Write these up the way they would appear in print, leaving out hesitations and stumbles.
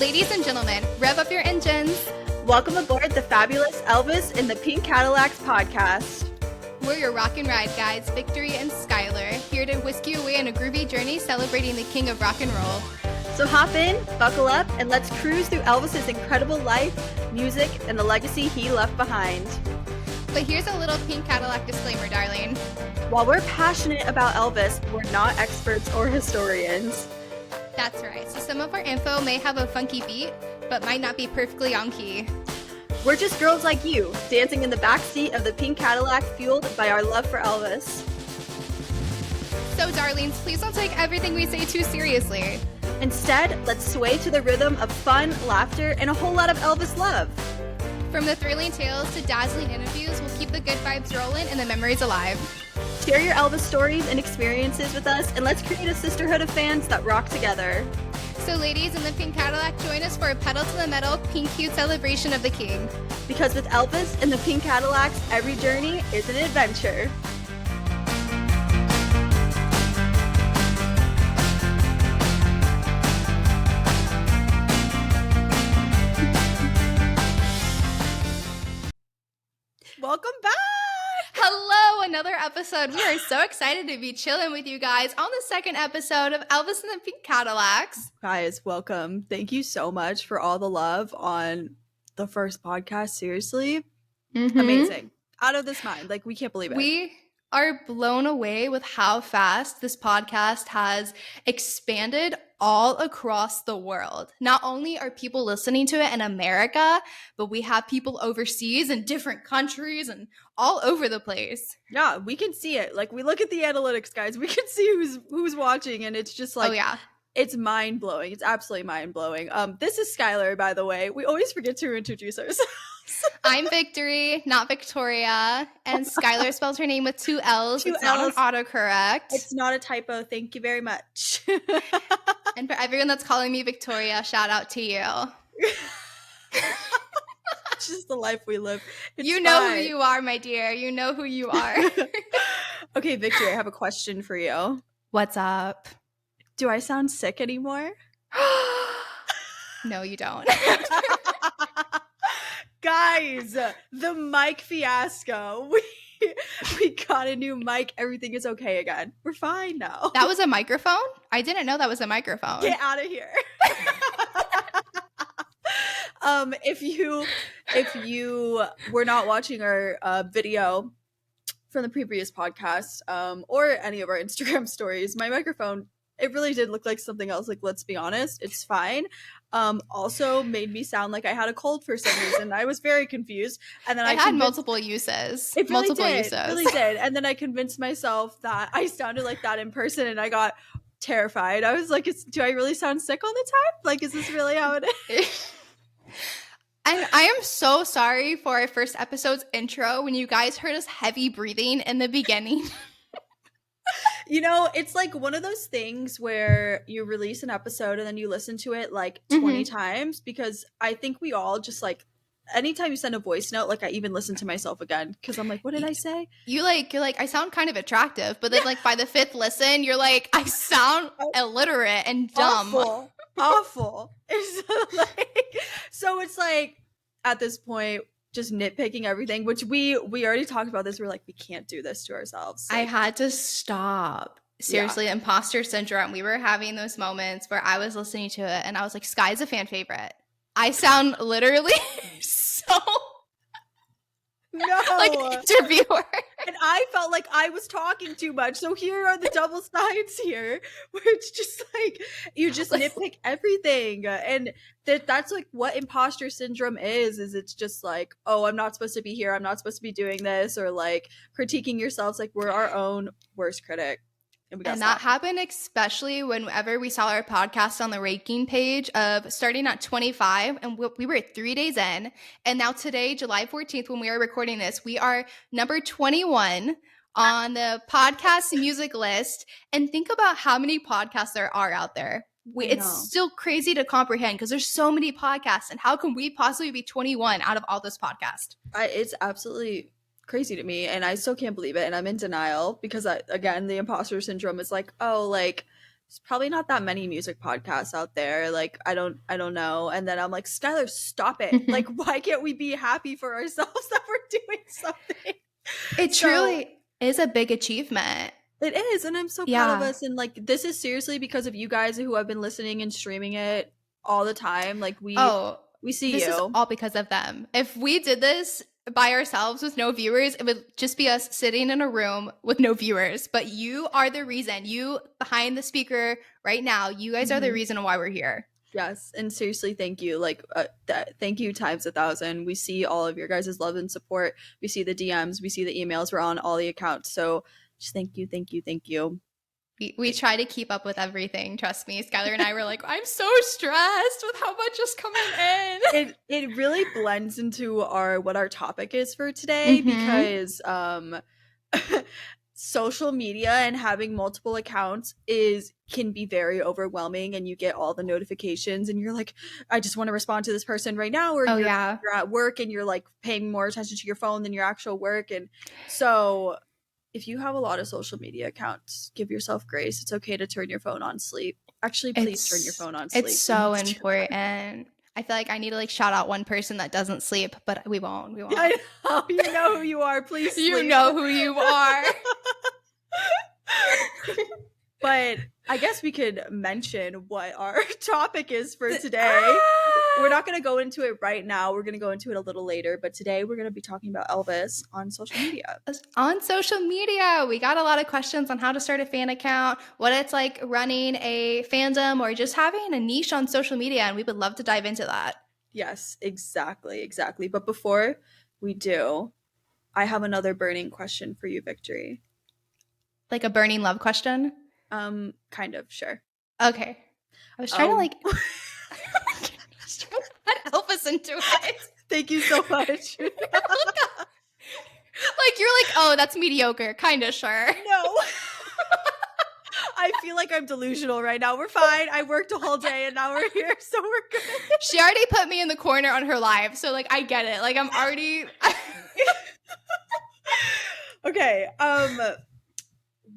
Ladies and gentlemen, rev up your engines. Welcome aboard the fabulous Elvis in the Pink Cadillacs podcast. We're your rock and ride guides, Victory and Skylar, here to whisk you away on a groovy journey celebrating the king of rock and roll. So hop in, buckle up, and let's cruise through Elvis's incredible life, music, and the legacy he left behind. But here's a little Pink Cadillac disclaimer, darling. While we're passionate about Elvis, we're not experts or historians. That's right. So some of our info may have a funky beat, but might not be perfectly on key. We're just girls like you, dancing in the backseat of the Pink Cadillac, fueled by our love for Elvis. So darlings, please don't take everything we say too seriously. Instead, let's sway to the rhythm of fun, laughter, and a whole lot of Elvis love. From the thrilling tales to dazzling interviews, we'll keep the good vibes rolling and the memories alive. Share your Elvis stories and experiences with us, and let's create a sisterhood of fans that rock together. So ladies in the Pink Cadillac, join us for a pedal to the metal, pink cute celebration of the king. Because with Elvis and the Pink Cadillacs, every journey is an adventure. Welcome back! Hello, another episode. We are so excited to be chilling with you guys on the second episode of Elvis and the Pink Cadillacs. Guys, welcome. Thank you so much for all the love on the first podcast. Seriously, amazing. Out of this mind. Like, we can't believe it. We are blown away with how fast this podcast has expanded all across the world. Not only are people listening to it in America, but we have people overseas in different countries and all over the place. Yeah, we can see it. Like, we look at the analytics, guys. We can see who's watching, and it's just like, oh yeah, it's mind-blowing. It's absolutely mind-blowing. This is Skylar, by the way. We always forget to introduce ourselves. I'm Victory, not Victoria, and Skylar spells her name with two L's. It's not an autocorrect. It's not a typo. Thank you very much. And for everyone that's calling me Victoria, shout out to you. It's just the life we live. It's you know fine. Who you are, my dear. You know who you are. Okay, Victory, I have a question for you. What's up? Do I sound sick anymore? No, you don't. Guys, the mic fiasco. We got a new mic. Everything is okay again. We're fine now. That was a microphone? I didn't know that was a microphone. Get out of here. If you were not watching our video from the previous podcast, or any of our Instagram stories, my microphone, it really did look like something else. Like, let's be honest, it's fine. Also made me sound like I had a cold for some reason. I was very confused. And then I had multiple uses. It really multiple did. uses. It really did. And then I convinced myself that I sounded like that in person, and I got terrified. I was like, do I really sound sick all the time? Like, is this really how it is? And I am so sorry for our first episode's intro when you guys heard us heavy breathing in the beginning. You know, it's like one of those things where you release an episode and then you listen to it like 20 times, because I think we all just like, anytime you send a voice note, like I even listen to myself again because I'm like, what did I say? You're like, I sound kind of attractive, but then like by the fifth listen, you're like, I sound illiterate and dumb. Awful. So it's like, at this point, just nitpicking everything, which we already talked about this. We're like, we can't do this to ourselves. I had to stop. Seriously, yeah. Imposter syndrome. We were having those moments where I was listening to it and I was like, Sky's a fan favorite. I sound literally so like an interviewer. And I felt like I was talking too much. So here are the double sides here, where it's just like, you just nitpick everything. And that's like what imposter syndrome is it's just like, oh, I'm not supposed to be here. I'm not supposed to be doing this, or like critiquing yourselves. Like, we're our own worst critic. And that happened especially whenever we saw our podcast on the ranking page of starting at 25, and we were 3 days in. And now today, July 14th, when we are recording this, we are number 21 on the podcast music list. And think about how many podcasts there are out there. It's still crazy to comprehend because there's so many podcasts. And how can we possibly be 21 out of all this podcast? It's absolutely crazy to me, and I still can't believe it, and I'm in denial because again, the imposter syndrome is like, oh, like there's probably not that many music podcasts out there. Like, I don't know. And then I'm like, Skylar, stop it. Like, why can't we be happy for ourselves that we're doing something? It truly is a big achievement. It is, and I'm so proud of us. And like, this is seriously because of you guys who have been listening and streaming it all the time. Like, we see this you. This is all because of them. If we did this by ourselves with no viewers, it would just be us sitting in a room with no viewers. But you are the reason. You behind the speaker right now, you guys are the reason why we're here. Yes, and seriously, thank you. Like, thank you times 1,000. We see all of your guys' love and support. We see the DMs. We see the emails. We're on all the accounts. So just thank you, thank you, thank you. We try to keep up with everything. Trust me. Skylar and I were like, I'm so stressed with how much is coming in. It really blends into what our topic is for today, because social media and having multiple accounts can be very overwhelming, and you get all the notifications and you're like, I just want to respond to this person right now, or you're at work and you're like paying more attention to your phone than your actual work. And so if you have a lot of social media accounts, give yourself grace. It's okay to turn your phone on sleep. Actually, please turn your phone on sleep. It's so important. I feel like I need to like shout out one person that doesn't sleep, but we won't. We won't. I know. You know who you are. Please sleep. You know who you are. But I guess we could mention what our topic is for today. We're not going to go into it right now. We're going to go into it a little later. But today we're going to be talking about Elvis on social media. On social media, we got a lot of questions on how to start a fan account, what it's like running a fandom, or just having a niche on social media. And we would love to dive into that. Yes, exactly. But before we do, I have another burning question for you, Victory. Like a burning love question? Kind of, sure. Okay. I was trying to like add Elvis into it. Thank you so much. Like, you're like, oh, that's mediocre. Kind of, sure. No. I feel like I'm delusional right now. We're fine. I worked a whole day and now we're here, so we're good. She already put me in the corner on her live, so like I get it. Like I'm already Okay.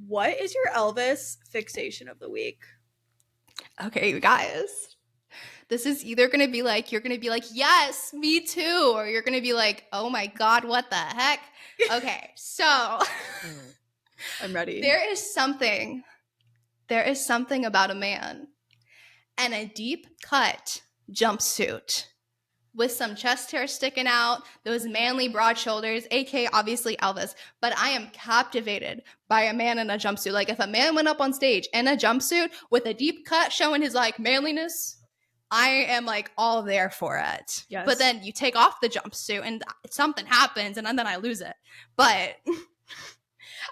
What is your Elvis fixation of the week? Okay, you guys. This is either going to be like, you're going to be like, yes, me too. Or you're going to be like, oh my God, what the heck? Okay, so. I'm ready. There is something about a man and a deep cut jumpsuit with some chest hair sticking out, those manly broad shoulders, aka obviously Elvis. But I am captivated by a man in a jumpsuit. Like if a man went up on stage in a jumpsuit with a deep cut showing his like manliness, I am like all there for it. Yes. But then you take off the jumpsuit and something happens and then I lose it. But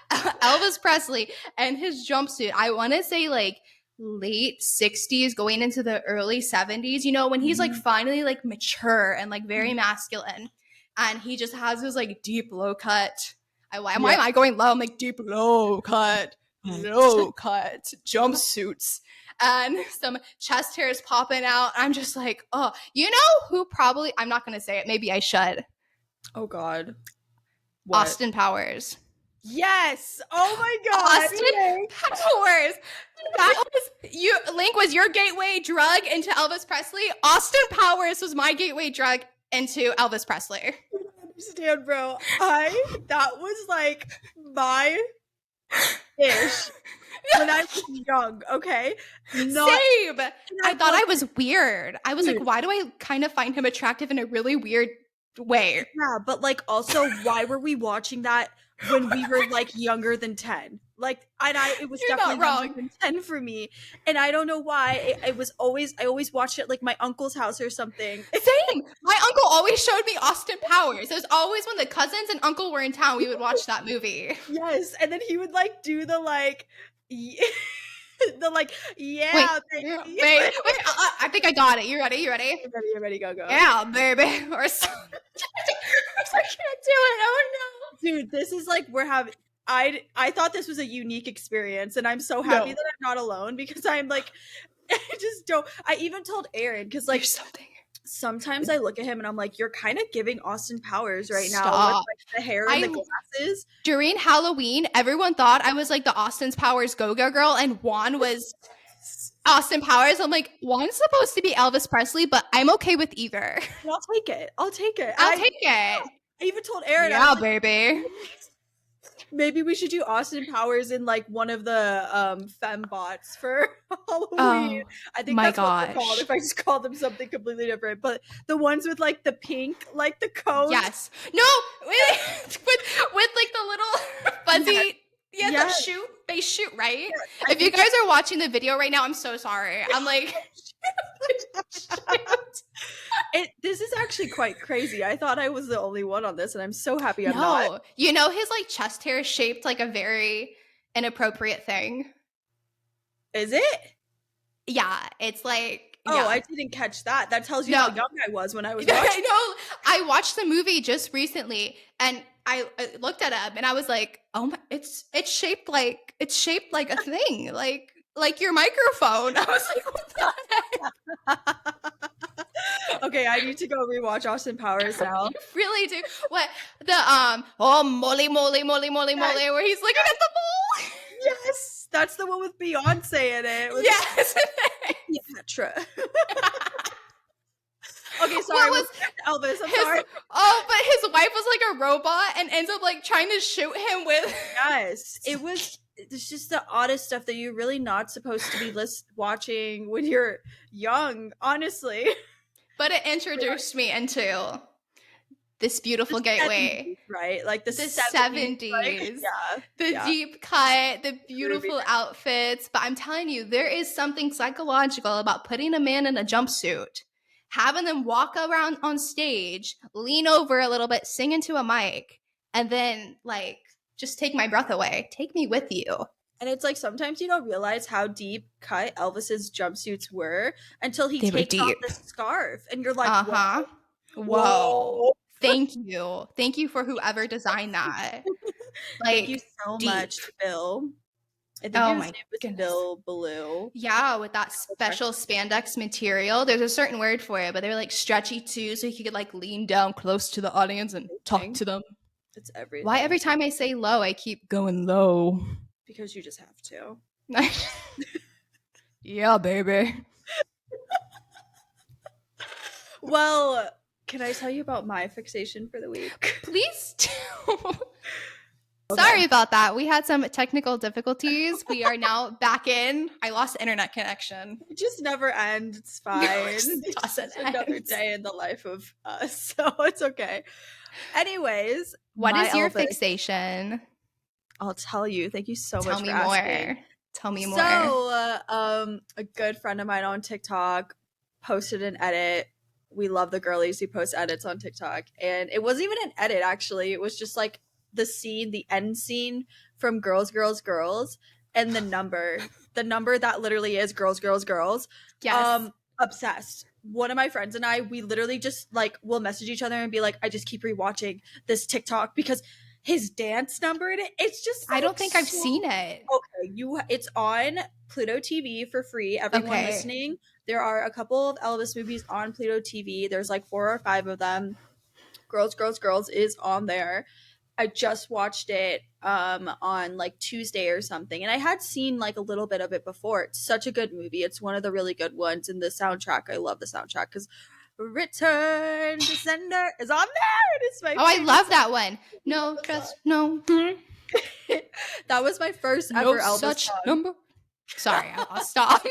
Elvis Presley and his jumpsuit, I want to say like late 60s going into the early 70s, you know, when he's like finally like mature and like very masculine, and he just has his like deep low cut. Why am I going low? I'm like deep low cut jumpsuits and some chest hairs popping out. I'm just like, oh, you know who probably, I'm not gonna say it, maybe I should. Oh God. What? Austin Powers. Yes. Oh my God. Austin Powers. That was Link was your gateway drug into Elvis Presley. Austin Powers was my gateway drug into Elvis Presley. I don't understand, bro. That was like my ish when I was young. Okay. Same. I thought I was weird. I was like, why do I kind of find him attractive in a really weird way? Yeah, but like also, why were we watching that when we were like younger than 10? Like, it was You're definitely not younger than 10 for me, and I don't know why. I always watched it like my uncle's house or something. Same. My uncle always showed me Austin Powers. It was always when the cousins and uncle were in town, we would watch that movie. Yes, and then he would like do the like. The like, yeah, wait, I think I got it. You ready? You're ready, go. Yeah, baby. Or something. I can't do it. Oh no. Dude, this is like I thought this was a unique experience, and I'm so happy that I'm not alone, because I'm like, I just don't. I even told Aaron, because like sometimes I look at him and I'm like, you're kind of giving Austin Powers right now with like the hair and the glasses. During Halloween, everyone thought I was like the Austin Powers go-go girl, and Juan was Austin Powers. I'm like, one's supposed to be Elvis Presley, but I'm okay with either. I'll take it. I'll take it. I'll take it. I even told Aaron, I Yeah, was like, baby. maybe we should do Austin Powers in like one of the fembots for Halloween. I think my that's what they're called. gosh. If I just called them something completely different, but the ones with like the pink, like the cones. Yes. No, with like the little fuzzy. Yeah, Yeah. the shoot. They shoot, right? Yeah, If you guys are watching the video right now, I'm so sorry. I'm like, this is actually quite crazy. I thought I was the only one on this, and I'm so happy I'm not. You know, his like chest hair is shaped like a very inappropriate thing. Is it? Yeah, it's like. Oh, yeah. I didn't catch that. That tells you how young I was when I was watching. I know. I watched the movie just recently, and I looked at him, and I was like, "Oh my! It's shaped like a thing, like your microphone." I was like, "What the heck?" Okay, I need to go rewatch Austin Powers now. You really do. What the moly, where he's looking at the bowl. Yes, that's the one with Beyonce in it. Yes. Cleopatra. Okay, sorry. Was Elvis? I'm sorry. Oh, but his wife was like a robot and ends up like trying to shoot him with. Yes, it was. It's just the oddest stuff that you're really not supposed to be watching when you're young, honestly. But it introduced me into this beautiful gateway, 70s, right? Like the 70s, right? the deep cut, the beautiful outfits. But I'm telling you, there is something psychological about putting a man in a jumpsuit, having them walk around on stage, lean over a little bit, sing into a mic, and then like just take my breath away. Take me with you. And it's like sometimes you don't realize how deep cut Elvis's jumpsuits were until he takes off the scarf, and you're like, whoa. Thank you for whoever designed that. Like, thank you so much, Bill. I think his name was Bill Ballou. Yeah, with that special spandex material. There's a certain word for it, but they're like stretchy too, so you could like lean down close to the audience and talk to them. It's everything. Why every time I say low, I keep going low? Because you just have to. Yeah, baby. Well, can I tell you about my fixation for the week? Please do. Okay. Sorry about that. We had some technical difficulties. We are now back in. I lost internet connection. It just never ends. It's fine. It's just another day in the life of us, so it's okay. Anyways, what is your fixation? I'll tell you. Thank you so much for asking. Tell me more. So, a good friend of mine on TikTok posted an edit. We love the girlies who post edits on TikTok, and it wasn't even an edit. Actually, it was just like the end scene from Girls, Girls, Girls, and the number that literally is Girls, Girls, Girls. Yes. Obsessed. One of my friends and I, we literally just like will message each other and be like, I just keep rewatching this TikTok because his dance number in it, it's just like, I don't think I've seen it. Okay, it's on Pluto TV for free. Everyone listening, there are a couple of Elvis movies on Pluto TV. There's like 4 or 5 of them. Girls, Girls, Girls is on there. I just watched it on like Tuesday or something, and I had seen like a little bit of it before. It's such a good movie. It's one of the really good ones, and the soundtrack, I love the soundtrack because Return to Sender is on there. It's my I love that one. No, just no. That was my first ever Elvis such song. Number. Sorry, I'll stop.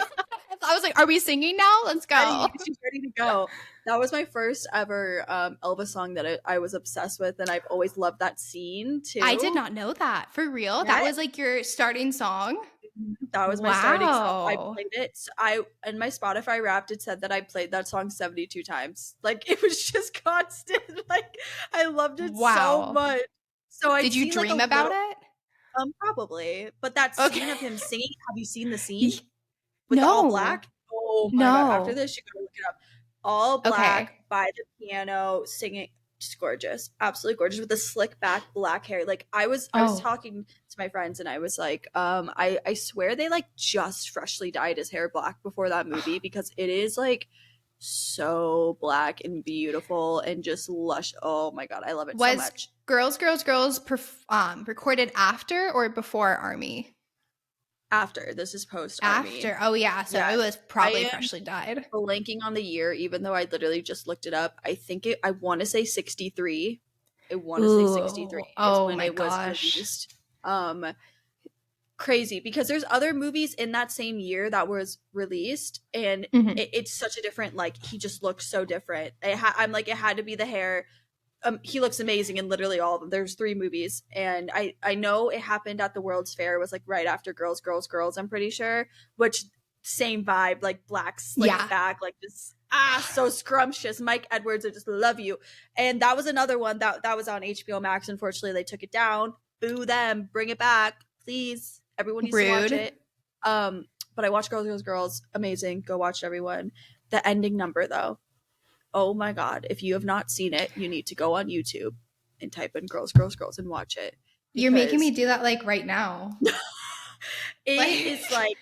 I was like, "Are we singing now? Let's go." She's ready to go. That was my first ever Elvis song that I was obsessed with, and I've always loved that scene too. I did not know that. For real? Yeah. That was like your starting song? That was my starting song. I played it. In my Spotify Wrapped, it said that I played that song 72 times. Like, it was just constant. Like, I loved it so much. So did you dream about it? Probably. But that scene of him singing, have you seen the scene? With the all black? Oh my god. After this, you gotta look it up. All black by the piano, singing, just gorgeous, absolutely gorgeous, with the slick back black hair. Like I was talking to my friends, and I was like, I swear they like just freshly dyed his hair black before that movie because it is like so black and beautiful and just lush. Oh my god, I love it so much. Girls, Girls, Girls recorded after or before Army? After. This is post Army. After. Oh yeah, so Yes. it was I probably am freshly died. blanking on the year, even though I literally just looked it up. I want to say 63. I want to say 63 Ooh. is Oh when my it was gosh. released. Crazy, because there's other movies in that same year that was released, and Mhm. it's such a different, like, he just looks so different. I'm like, it had to be the hair. He looks amazing in literally all of them. There's 3 movies, and I know it happened at the World's Fair. It was like right after Girls, Girls, Girls, I'm pretty sure, which same vibe, like black slick Yeah. back, like just so scrumptious. Mike Edwards, I just love you. And that was another one that was on HBO Max. Unfortunately, they took it down. Boo them, bring it back, please. Everyone needs to watch Rude. it. But I watched Girls, Girls, Girls. Amazing. Go watch it, everyone. The ending number, though. Oh my God. If you have not seen it, you need to go on YouTube and type in Girls, Girls, Girls and watch it. You're making me Because do that like right now. it is like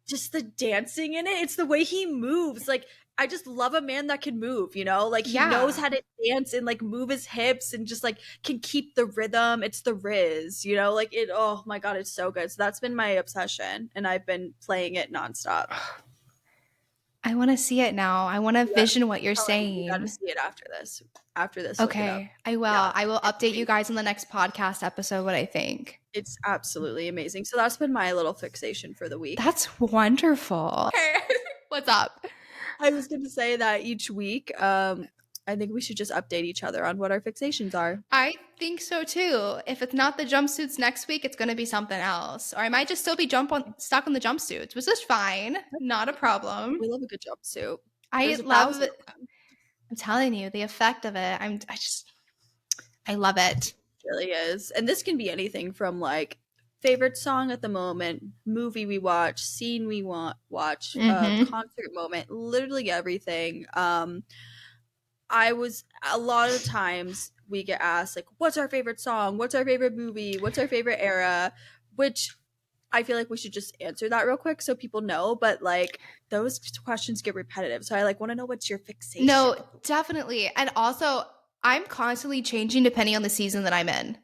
just the dancing in it. It's the way he moves. Like, I just love a man that can move, you know? Like, he knows Yeah. how to dance and like move his hips and just like can keep the rhythm. It's the Riz, you know? Like, it, oh my God, it's so good. So that's been my obsession, and I've been playing it nonstop. I want to see it now. I want to Yeah, vision what you're you got to saying. see it after this. After this, look it up. Okay, I will. Yeah, I will it's update you amazing. guys in the next podcast episode what I think. It's absolutely amazing. So that's been my little fixation for the week. That's wonderful. Okay. What's up? I was going to say that each week, I think we should just update each other on what our fixations are. I think so too. If it's not the jumpsuits next week, it's going to be something else. Or I might just still be stuck on the jumpsuits, which is fine. Not a problem. We love a good jumpsuit. I There's love 1,000 of them. I'm telling you, the effect of it. I love it. It really is. And this can be anything from like favorite song at the moment, movie we watch, scene we watch, Mhm. concert moment, literally everything. A lot of times we get asked like, what's our favorite song? What's our favorite movie? What's our favorite era? Which I feel like we should just answer that real quick so people know, but like those questions get repetitive. So I like want to know what's your fixation. No, definitely. And also, I'm constantly changing depending on the season that I'm in.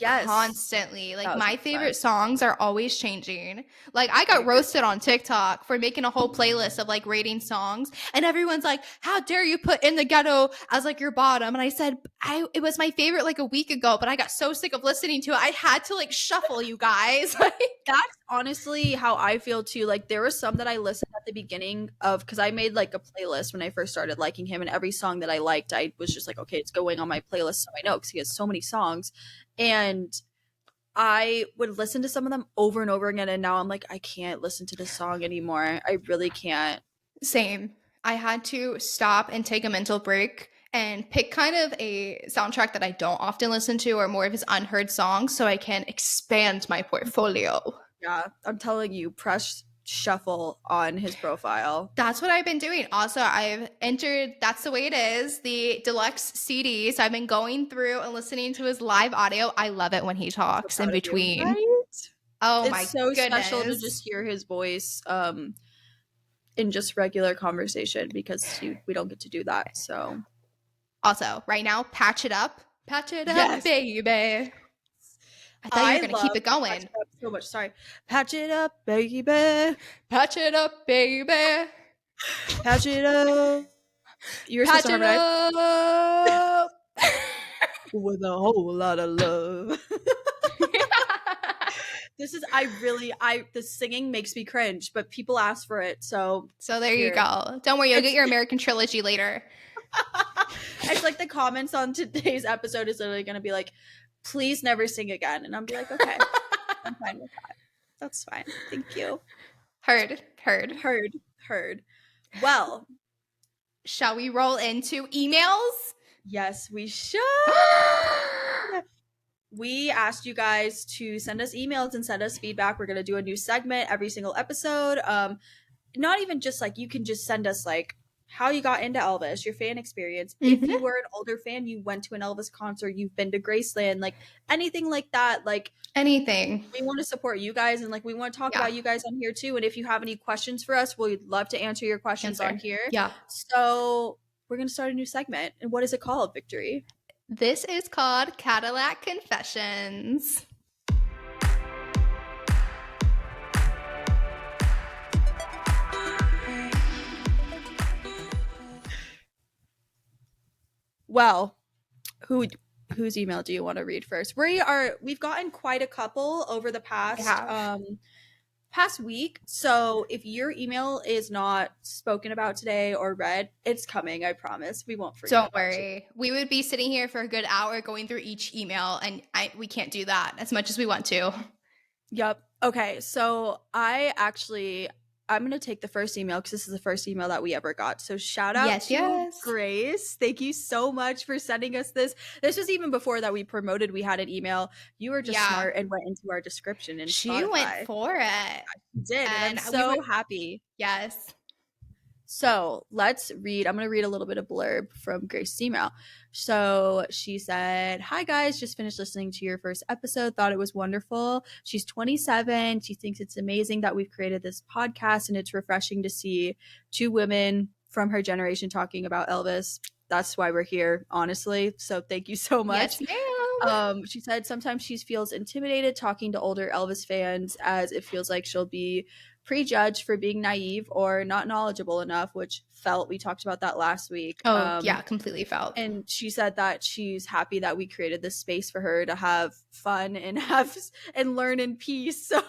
Yes. Constantly. Like, my 1000%. favorite songs are always changing. Like, I got roasted on TikTok for making a whole playlist of like rating songs, and everyone's like, how dare you put In the Ghetto as like your bottom? And I said, it was my favorite like a week ago, but I got so sick of listening to it, I had to like shuffle, you guys. That's honestly how I feel too. Like, there were some that I listened at the beginning of, because I made like a playlist when I first started liking him, and every song that I liked, I was just like, okay, it's going on my playlist so I know, because he has so many songs. And I would listen to some of them over and over again, and now I'm like, I can't listen to this song anymore. I really can't. Same. I had to stop and take a mental break and pick kind of a soundtrack that I don't often listen to, or more of his unheard songs, so I can expand my portfolio. Yeah, I'm telling you, press shuffle on his profile. That's what I've been doing. Also, I've entered That's the Way It Is, the deluxe CD. So I've been going through and listening to his live audio. I love it when he talks in between. Right? Oh It's my so goodness. special to just hear his voice in just regular conversation, because we don't get to do that. So Also, right now, Patch It Up. Patch it up, Yes. baby. I thought you were going to keep it Patch going. It Up so much. Sorry. Patch it up, baby. Patch it up, baby. Patch it up. You're Patch supposed to it harmonize up. with a whole lot of love. The singing makes me cringe, but people ask for it, so there you go. Don't worry, you'll get It's- your American trilogy later. It's like the comments on today's episode is literally going to be like, please never sing again. And I'll be like, okay, I'm fine with that. That's fine. Thank you. Heard. Heard. Well, Shall we roll into emails? yes, we should. We asked you guys to send us emails and send us feedback. We're going to do a new segment every single episode. Not even just like, you can just send us like how you got into Elvis, your fan experience. If you were an older fan, you went to an Elvis concert, you've been to Graceland, like anything like that, like anything. We want to support you guys, and like we want to talk about you guys on here too. And if you have any questions for us, we'd love to answer your questions on here. Yeah. So we're going to start a new segment. And what is it called, Victory? This is called Cadillac Confessions. Well, whose email do you want to read first? We've gotten quite a couple over the We have. past week. So if your email is not spoken about today or read, it's coming. I promise. We won't forget Don't about you. worry. We would be sitting here for a good hour going through each email, and we can't do that as much as we want to. Yep. Okay. So I'm going to take the first email because this is the first email that we ever got. So shout out Yes, to yes. Grace. Thank you so much for sending us this. This was even before that we promoted. We had an email. You were just Yeah. smart and went into our description in She went Spotify. for it. You did. And I'm And so happy. yes. So let's read. I'm going to read a little bit of blurb from Grace's email. So she said, "Hi guys, just finished listening to your first episode. Thought it was wonderful. She's 27. She thinks it's amazing that we've created this podcast, and it's refreshing to see two women from her generation talking about Elvis. That's why we're here, honestly. So thank you so much." Yes, ma'am. She said sometimes she feels intimidated talking to older Elvis fans as it feels like she'll be prejudged for being naive or not knowledgeable enough, which we talked about that last week. Oh, yeah, completely felt. And she said that she's happy that we created this space for her to have fun and learn in peace. So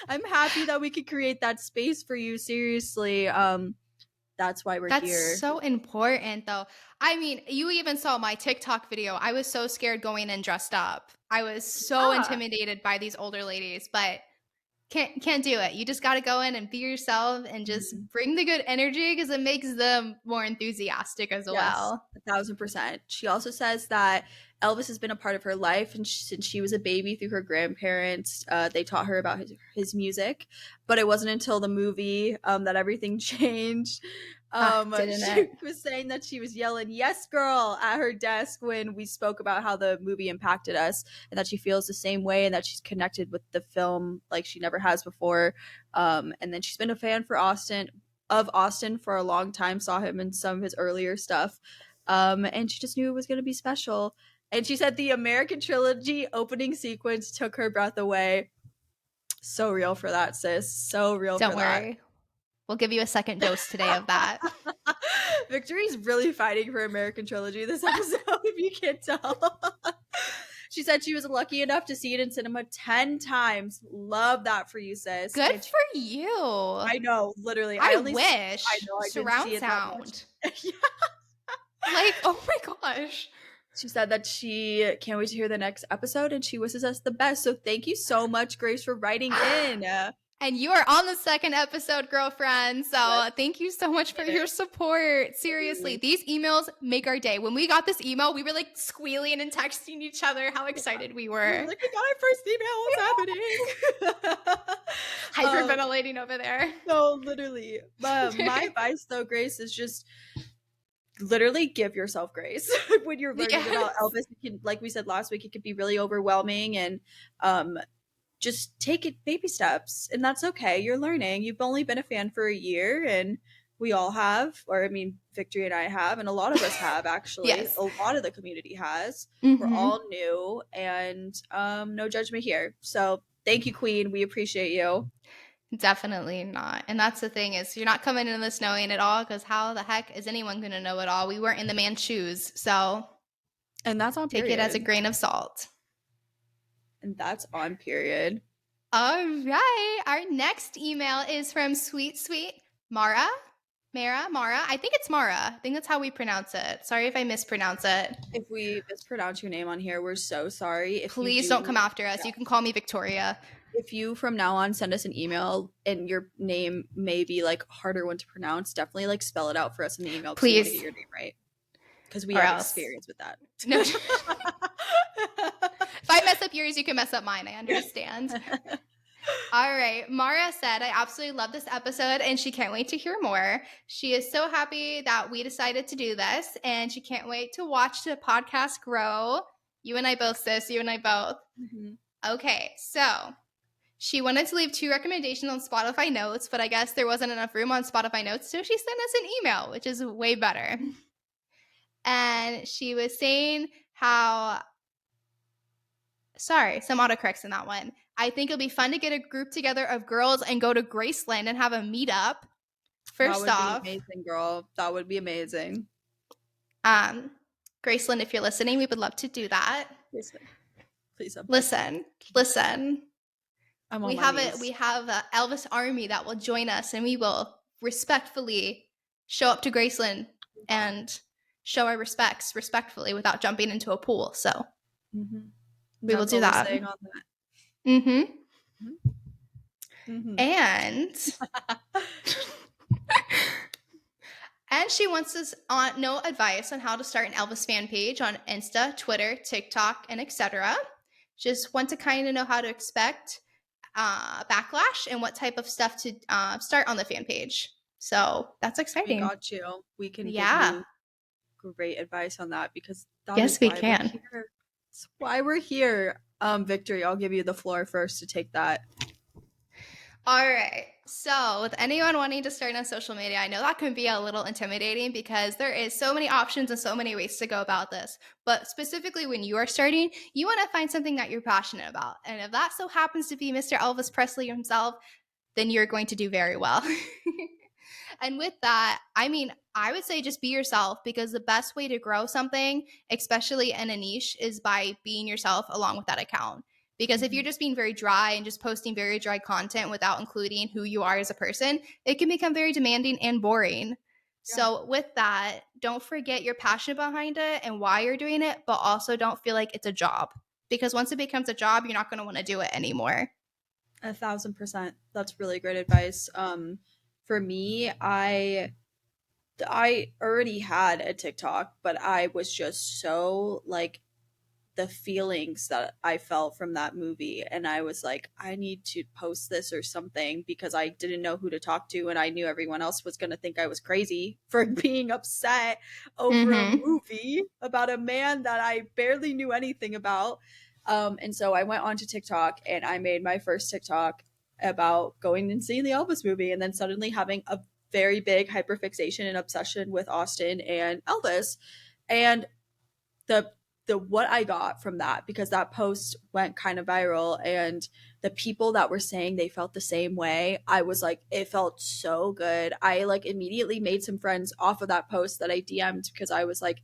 I'm happy that we could create that space for you. Seriously. That's why we're here. That's so important, though. I mean, you even saw my TikTok video. I was so scared going in dressed up. I was so intimidated by these older ladies, but can't do it. You just got to go in and be yourself and just bring the good energy because it makes them more enthusiastic as well. 1,000%. She also says that Elvis has been a part of her life, and since she was a baby through her grandparents, they taught her about his music. But it wasn't until the movie that everything changed. She was saying that she was yelling "Yes, girl" at her desk when we spoke about how the movie impacted us, and that she feels the same way, and that she's connected with the film like she never has before. And then she's been a fan for Austin for a long time, saw him in some of his earlier stuff, and she just knew it was going to be special. And she said the American Trilogy opening sequence took her breath away. So real for that, sis. So real. Don't for worry. That. We'll give you a second dose today of that. Victory's really fighting for American Trilogy this episode, if you can't tell. She said she was lucky enough to see it in cinema 10 times. Love that for you, sis. Good for you. I know, literally. I wish. I surround sound. Yeah. Like, oh my gosh. She said that she can't wait to hear the next episode, and she wishes us the best. So thank you so much, Grace, for writing in. And you are on the second episode, girlfriend. So thank you so much for your support. Seriously, these emails make our day. When we got this email, we were like squealing and texting each other how excited we were. Like, we got our first email. What's happening? Hyperventilating over there. No, literally. My advice, though, Grace, is just literally give yourself grace when you're learning about Elvis. It can, like we said last week, it could be really overwhelming, and just take it baby steps, and that's okay. You're learning. You've only been a fan for a year, and we all have, or I mean, Victory and I have, and a lot of us have, actually. Yes. A lot of the community has. We're all new, and no judgment here. So thank you, Queen. We appreciate you. Definitely not. And that's the thing, is you're not coming into this knowing it all, because how the heck is anyone going to know it all? We weren't in the man's shoes. So and that's on period. Take it as a grain of salt. And that's on period. All right. Our next email is from sweet Mara. I think it's Mara. I think that's how we pronounce it. Sorry if I mispronounce it. If we mispronounce your name on here, we're so sorry. Please don't come after us. You can call me Victoria. If you from now on send us an email and your name may be like harder one to pronounce, definitely like spell it out for us in the email. Please. We get your name right. Because we have experience with that. No. If I mess up yours, you can mess up mine. I understand. All right. Mara said, I absolutely love this episode, and she can't wait to hear more. She is so happy that we decided to do this, and she can't wait to watch the podcast grow. You and I both, sis. You and I both. Okay. So she wanted to leave 2 recommendations on Spotify Notes, but I guess there wasn't enough room on Spotify Notes, so she sent us an email, which is way better. And she was saying how... Sorry, some autocorrects in that one. I think it'll be fun to get a group together of girls and go to Graceland and have a meetup. First off, that would be amazing, girl. That would be amazing. Graceland, if you're listening, we would love to do that. Please don't beg me. Listen. I'm on We my have knees. we have a Elvis army that will join us, and we will respectfully show up to Graceland and show our respects respectfully without jumping into a pool. So we will That's do all we're that. saying on that. Mm-hmm. Mm-hmm. And and she wants us on no advice on how to start an Elvis fan page on Insta, Twitter, TikTok, and etc. Just want to kind of know how to expect backlash and what type of stuff to start on the fan page. So that's We exciting. got you. We can give Yeah. you great advice on that because that Yes, is we why can. we're here. That's why we're here. Victory, I'll give you the floor first to take that. All right. So, with anyone wanting to start on social media, I know that can be a little intimidating because there is so many options and so many ways to go about this. But specifically when you are starting, you want to find something that you're passionate about. And if that so happens to be Mr. Elvis Presley himself, then you're going to do very well. And with that, I mean, I would say just be yourself because the best way to grow something, especially in a niche, is by being yourself along with that account. Because if you're just being very dry and just posting very dry content without including who you are as a person, it can become very demanding and boring. Yeah. So, with that, don't forget your passion behind it and why you're doing it, but also don't feel like it's a job. Because once it becomes a job, you're not going to want to do it anymore. 1,000%. That's really great advice. For me, I already had a TikTok, but I was just so like the feelings that I felt from that movie, and I was like, I need to post this or something because I didn't know who to talk to, and I knew everyone else was going to think I was crazy for being upset over a movie about a man that I barely knew anything about. And so I went onto TikTok and I made my first TikTok about going and seeing the Elvis movie, and then suddenly having a very big hyperfixation and obsession with Austin and Elvis. And the what I got from that, because that post went kind of viral, and the people that were saying they felt the same way, I was like, it felt so good. I like immediately made some friends off of that post that I DM'd because I was like,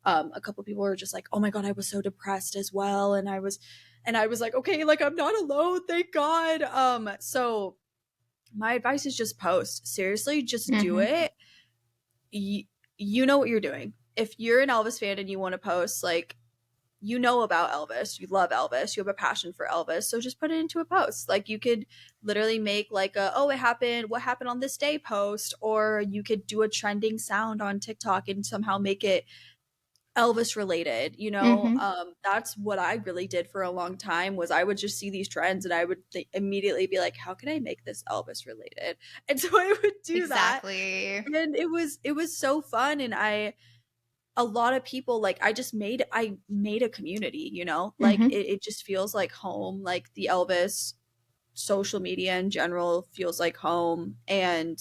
a couple people were just like, oh my God, I was so depressed as well. And I was like, okay, like I'm not alone, thank God. So my advice is just post. Seriously, just do it. You know what you're doing. If you're an Elvis fan and you want to post, like, you know about Elvis, you love Elvis, you have a passion for Elvis, so just put it into a post. Like, you could literally make like a, oh, it happened, what happened on this day post, or you could do a trending sound on TikTok and somehow make it Elvis related, you know. That's what I really did for a long time, was I would just see these trends and I would immediately be like, how can I make this Elvis related? And so I would do that, and it was so fun. And a lot of people, like, I made a community, you know, like it just feels like home. Like the Elvis social media in general feels like home. And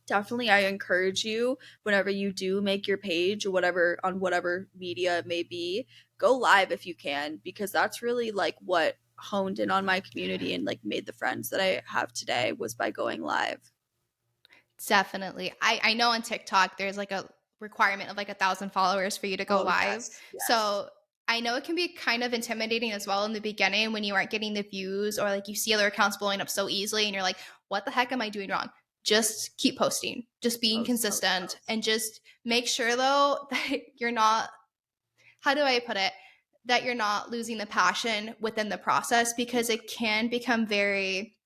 definitely I encourage you, whenever you do make your page or whatever, on whatever media it may be, go live if you can, because that's really like what honed in on my community and like made the friends that I have today, was by going live. Definitely. I know on TikTok there's like a requirement of like 1,000 followers for you to go live. Yes. So I know it can be kind of intimidating as well in the beginning when you aren't getting the views, or like you see other accounts blowing up so easily and you're like, what the heck am I doing wrong? Just keep posting, just being consistent, and just make sure though that you're not, how do I put it? That you're not losing the passion within the process, because it can become very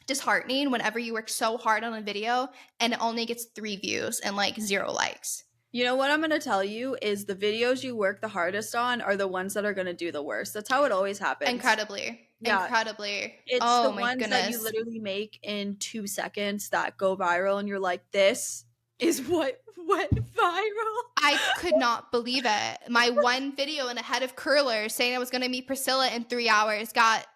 disheartening whenever you work so hard on a video and it only gets 3 views and like 0 likes. You know what I'm going to tell you is the videos you work the hardest on are the ones that are going to do the worst. That's how it always happens. Incredibly. It's oh the my ones goodness. that you literally make in 2 seconds that go viral, and you're like, this is what went viral. I could not believe it. My one video in a head of curlers saying I was going to meet Priscilla in 3 hours got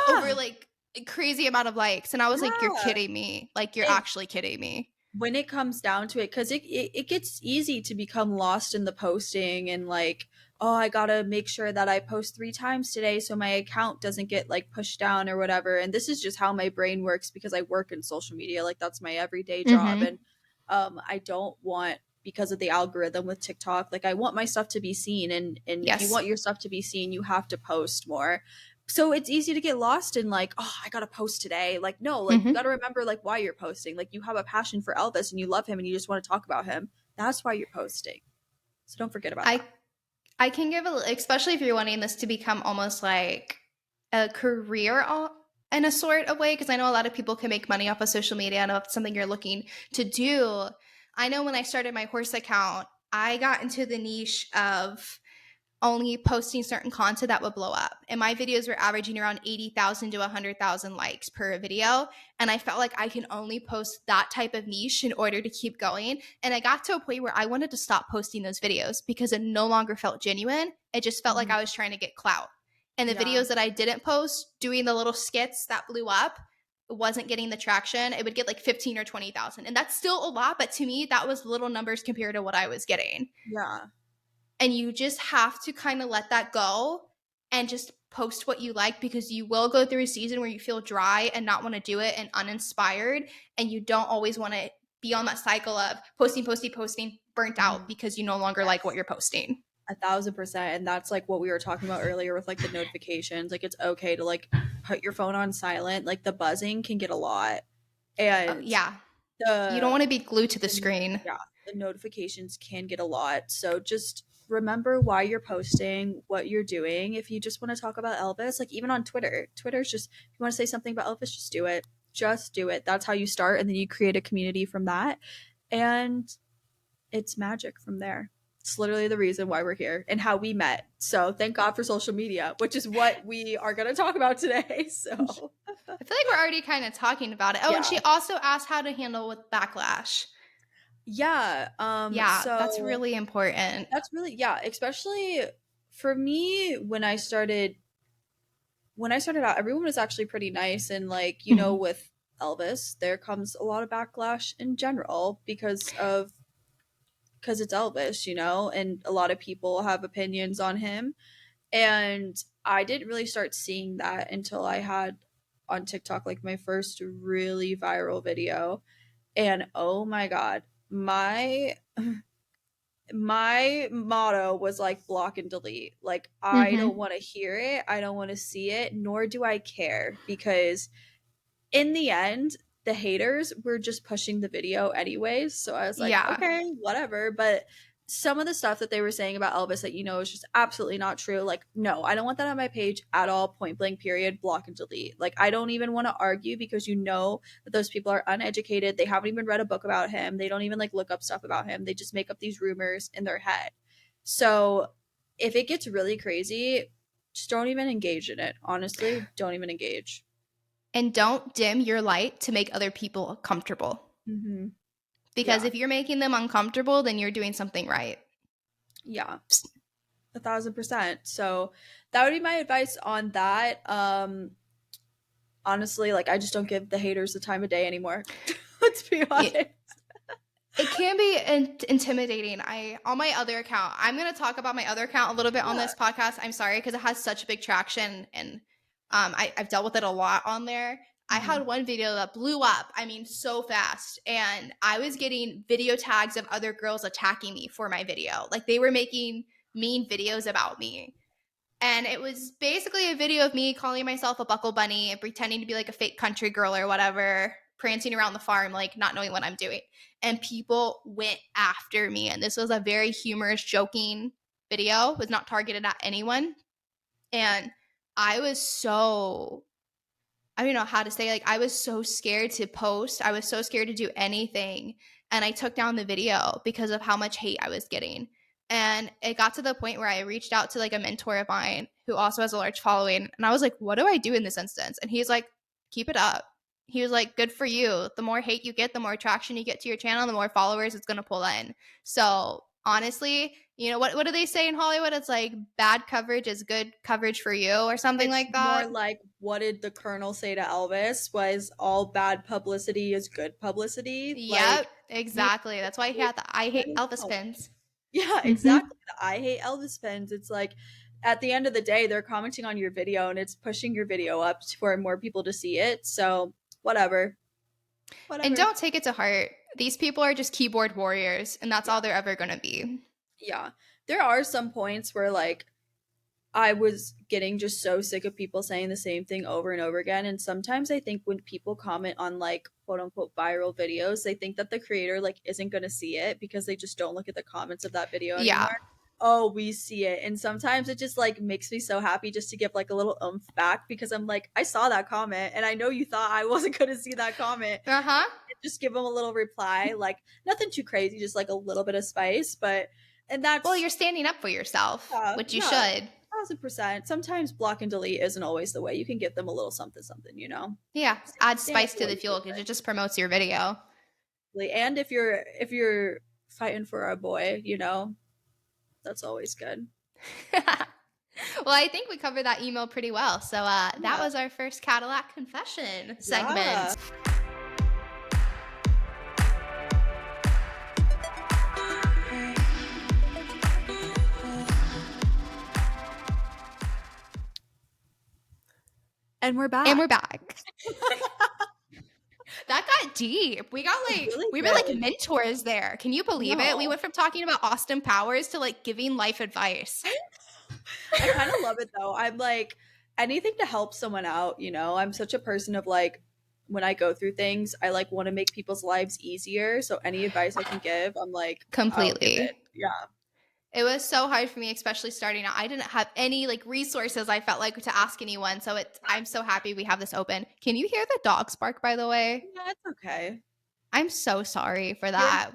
over like a crazy amount of likes, and I was like, you're kidding me. Like, you're actually kidding me. When it comes down to it, because it gets easy to become lost in the posting and like, oh, I gotta make sure that I post 3 times today so my account doesn't get like pushed down or whatever. And this is just how my brain works because I work in social media. Like, that's my everyday job. And I don't want because of the algorithm with TikTok. Like, I want my stuff to be seen, and if you Yes. want your stuff to be seen, you have to post more. So it's easy to get lost in like, oh, I gotta post today. Like, no, like you Hmm. gotta remember like why you're posting. Like, you have a passion for Elvis and you love him and you just want to talk about him. That's why you're posting. So don't forget about I that. I can give especially if you're wanting this to become almost like a career in a sort of way, because I know a lot of people can make money off of social media, and if it's something you're looking to do. I know when I started my horse account, I got into the niche of only posting certain content that would blow up. And my videos were averaging around 80,000 to 100,000 likes per video. And I felt like I can only post that type of niche in order to keep going. And I got to a point where I wanted to stop posting those videos because it no longer felt genuine. It just felt like Mhm. I was trying to get clout. And the Yeah. videos that I didn't post, doing the little skits that blew up, wasn't getting the traction. It would get like 15 or 20,000. And that's still a lot, but to me, that was little numbers compared to what I was getting. Yeah. And you just have to kind of let that go and just post what you like, because you will go through a season where you feel dry and not want to do it and uninspired, and you don't always want to be on that cycle of posting, burnt out Mhm. because you no longer like what Yes. you're posting. 1,000%. And that's like what we were talking about earlier with like the notifications. Like, it's okay to like put your phone on silent. Like, the buzzing can get a lot. And Yeah, you don't the, want to be glued to the the screen. yeah, the notifications can get a lot. So just remember why you're posting, what you're doing. If you just want to talk about Elvis, like even on Twitter, Twitter's just, if you want to say something about Elvis, just do it. Just do it. That's how you start. And then you create a community from that. And it's magic from there. It's literally the reason why we're here and how we met. So thank God for social media, which is what we are going to talk about today. So I feel like we're already kind of talking about it. Oh, and yeah, she also asked how to handle with backlash. yeah. Yeah, that's So really important. that's really, yeah, especially for me when I started out, everyone was actually pretty nice, and like, Mhm. with Elvis, there comes a lot of backlash in general because it's Elvis, and a lot of people have opinions on him. And I didn't really start seeing that until I had on TikTok like my first really viral video. And oh my god, my motto was like block and delete. Like, I don't Mhm. want to hear it, I don't want to see it, nor do I care, because in the end, the haters were just pushing the video anyways. So I was like, Yeah. okay, whatever. But some of the stuff that they were saying about Elvis that is just absolutely not true. Like, no, I don't want that on my page at all. Point blank, period. Block and delete. Like, I don't even want to argue, because that those people are uneducated. They haven't even read a book about him. They don't even like look up stuff about him. They just make up these rumors in their head. So if it gets really crazy, just don't even engage in it. Honestly, don't even engage. And don't dim your light to make other people comfortable. Mm-hmm. Because Yeah. if you're making them uncomfortable, then you're doing something right. Yeah. 1,000%. So that would be my advice on that. Honestly, like, I just don't give the haters the time of day anymore. Let's be honest. It, it can be intimidating. On my other account, I'm going to talk about my other account a little bit on Yeah. this podcast. I'm sorry, because it has such a big traction, and I've dealt with it a lot on there. I Mm-hmm. had one video that blew up, I mean, so fast. And I was getting video tags of other girls attacking me for my video. Like, they were making mean videos about me. And it was basically a video of me calling myself a buckle bunny and pretending to be like a fake country girl or whatever, prancing around the farm, like not knowing what I'm doing. And people went after me. And this was a very humorous, joking video, it was not targeted at anyone. And I was so, I don't know how to say, like, I was so scared to post. I was so scared to do anything. And I took down the video because of how much hate I was getting. And it got to the point where I reached out to like a mentor of mine who also has a large following. And I was like, what do I do in this instance? And he's like, keep it up. He was like, good for you. The more hate you get, the more traction you get to your channel, the more followers it's going to pull in. So honestly, what do they say in Hollywood? It's like bad coverage is good coverage for you, or something It's like more that. like, what did the Colonel say to Elvis? Was all bad publicity is good publicity? Like, Yep, you exactly. That's why he had the I hate Elvis know, pins. yeah, Mhm. exactly. The I hate Elvis pins. It's like, at the end of the day, they're commenting on your video and it's pushing your video up for more people to see it. So whatever. And Whatever. don't take it to heart. These people are just keyboard warriors, and that's all they're ever going to be. Yeah. There are some points where like I was getting just so sick of people saying the same thing over and over again. And sometimes I think when people comment on like quote unquote viral videos, they think that the creator like isn't going to see it because they just don't look at the comments of that video Yeah. anymore. Oh, we see it. And sometimes it just like makes me so happy just to give like a little oomph back because I'm like, I saw that comment and I know you thought I wasn't going to see that comment. Uh-huh. Just give them a little reply, like nothing too crazy, just like a little bit of spice. But, and that's, Well, you're standing up for yourself, which you should. 1,000%. Sometimes block and delete isn't always the way. You can give them a little something, something, you know. Yeah, add Stand up spice for to what the you fuel because believe it just promotes your video. in. And if you're fighting for our boy, you know, that's always good. Well, I think we covered that email pretty well. So that Yeah. was our first Cadillac confession segment. Yeah. And we're back. And we're back. That got deep. We got like really we were like did. mentors there. Can you believe it? We No. went from talking about Austin Powers to like giving life advice. I kind of love it though. I'm like anything to help someone out, you know. I'm such a person of like when I go through things, I like want to make people's lives easier. So any advice I can give, I'm like I'll give Completely. it. Yeah. It was so hard for me, especially starting out. I didn't have any like resources I felt like to ask anyone. So I'm so happy we have this open. Can you hear the dogs bark, by the way? Yeah, it's okay. I'm so sorry for that.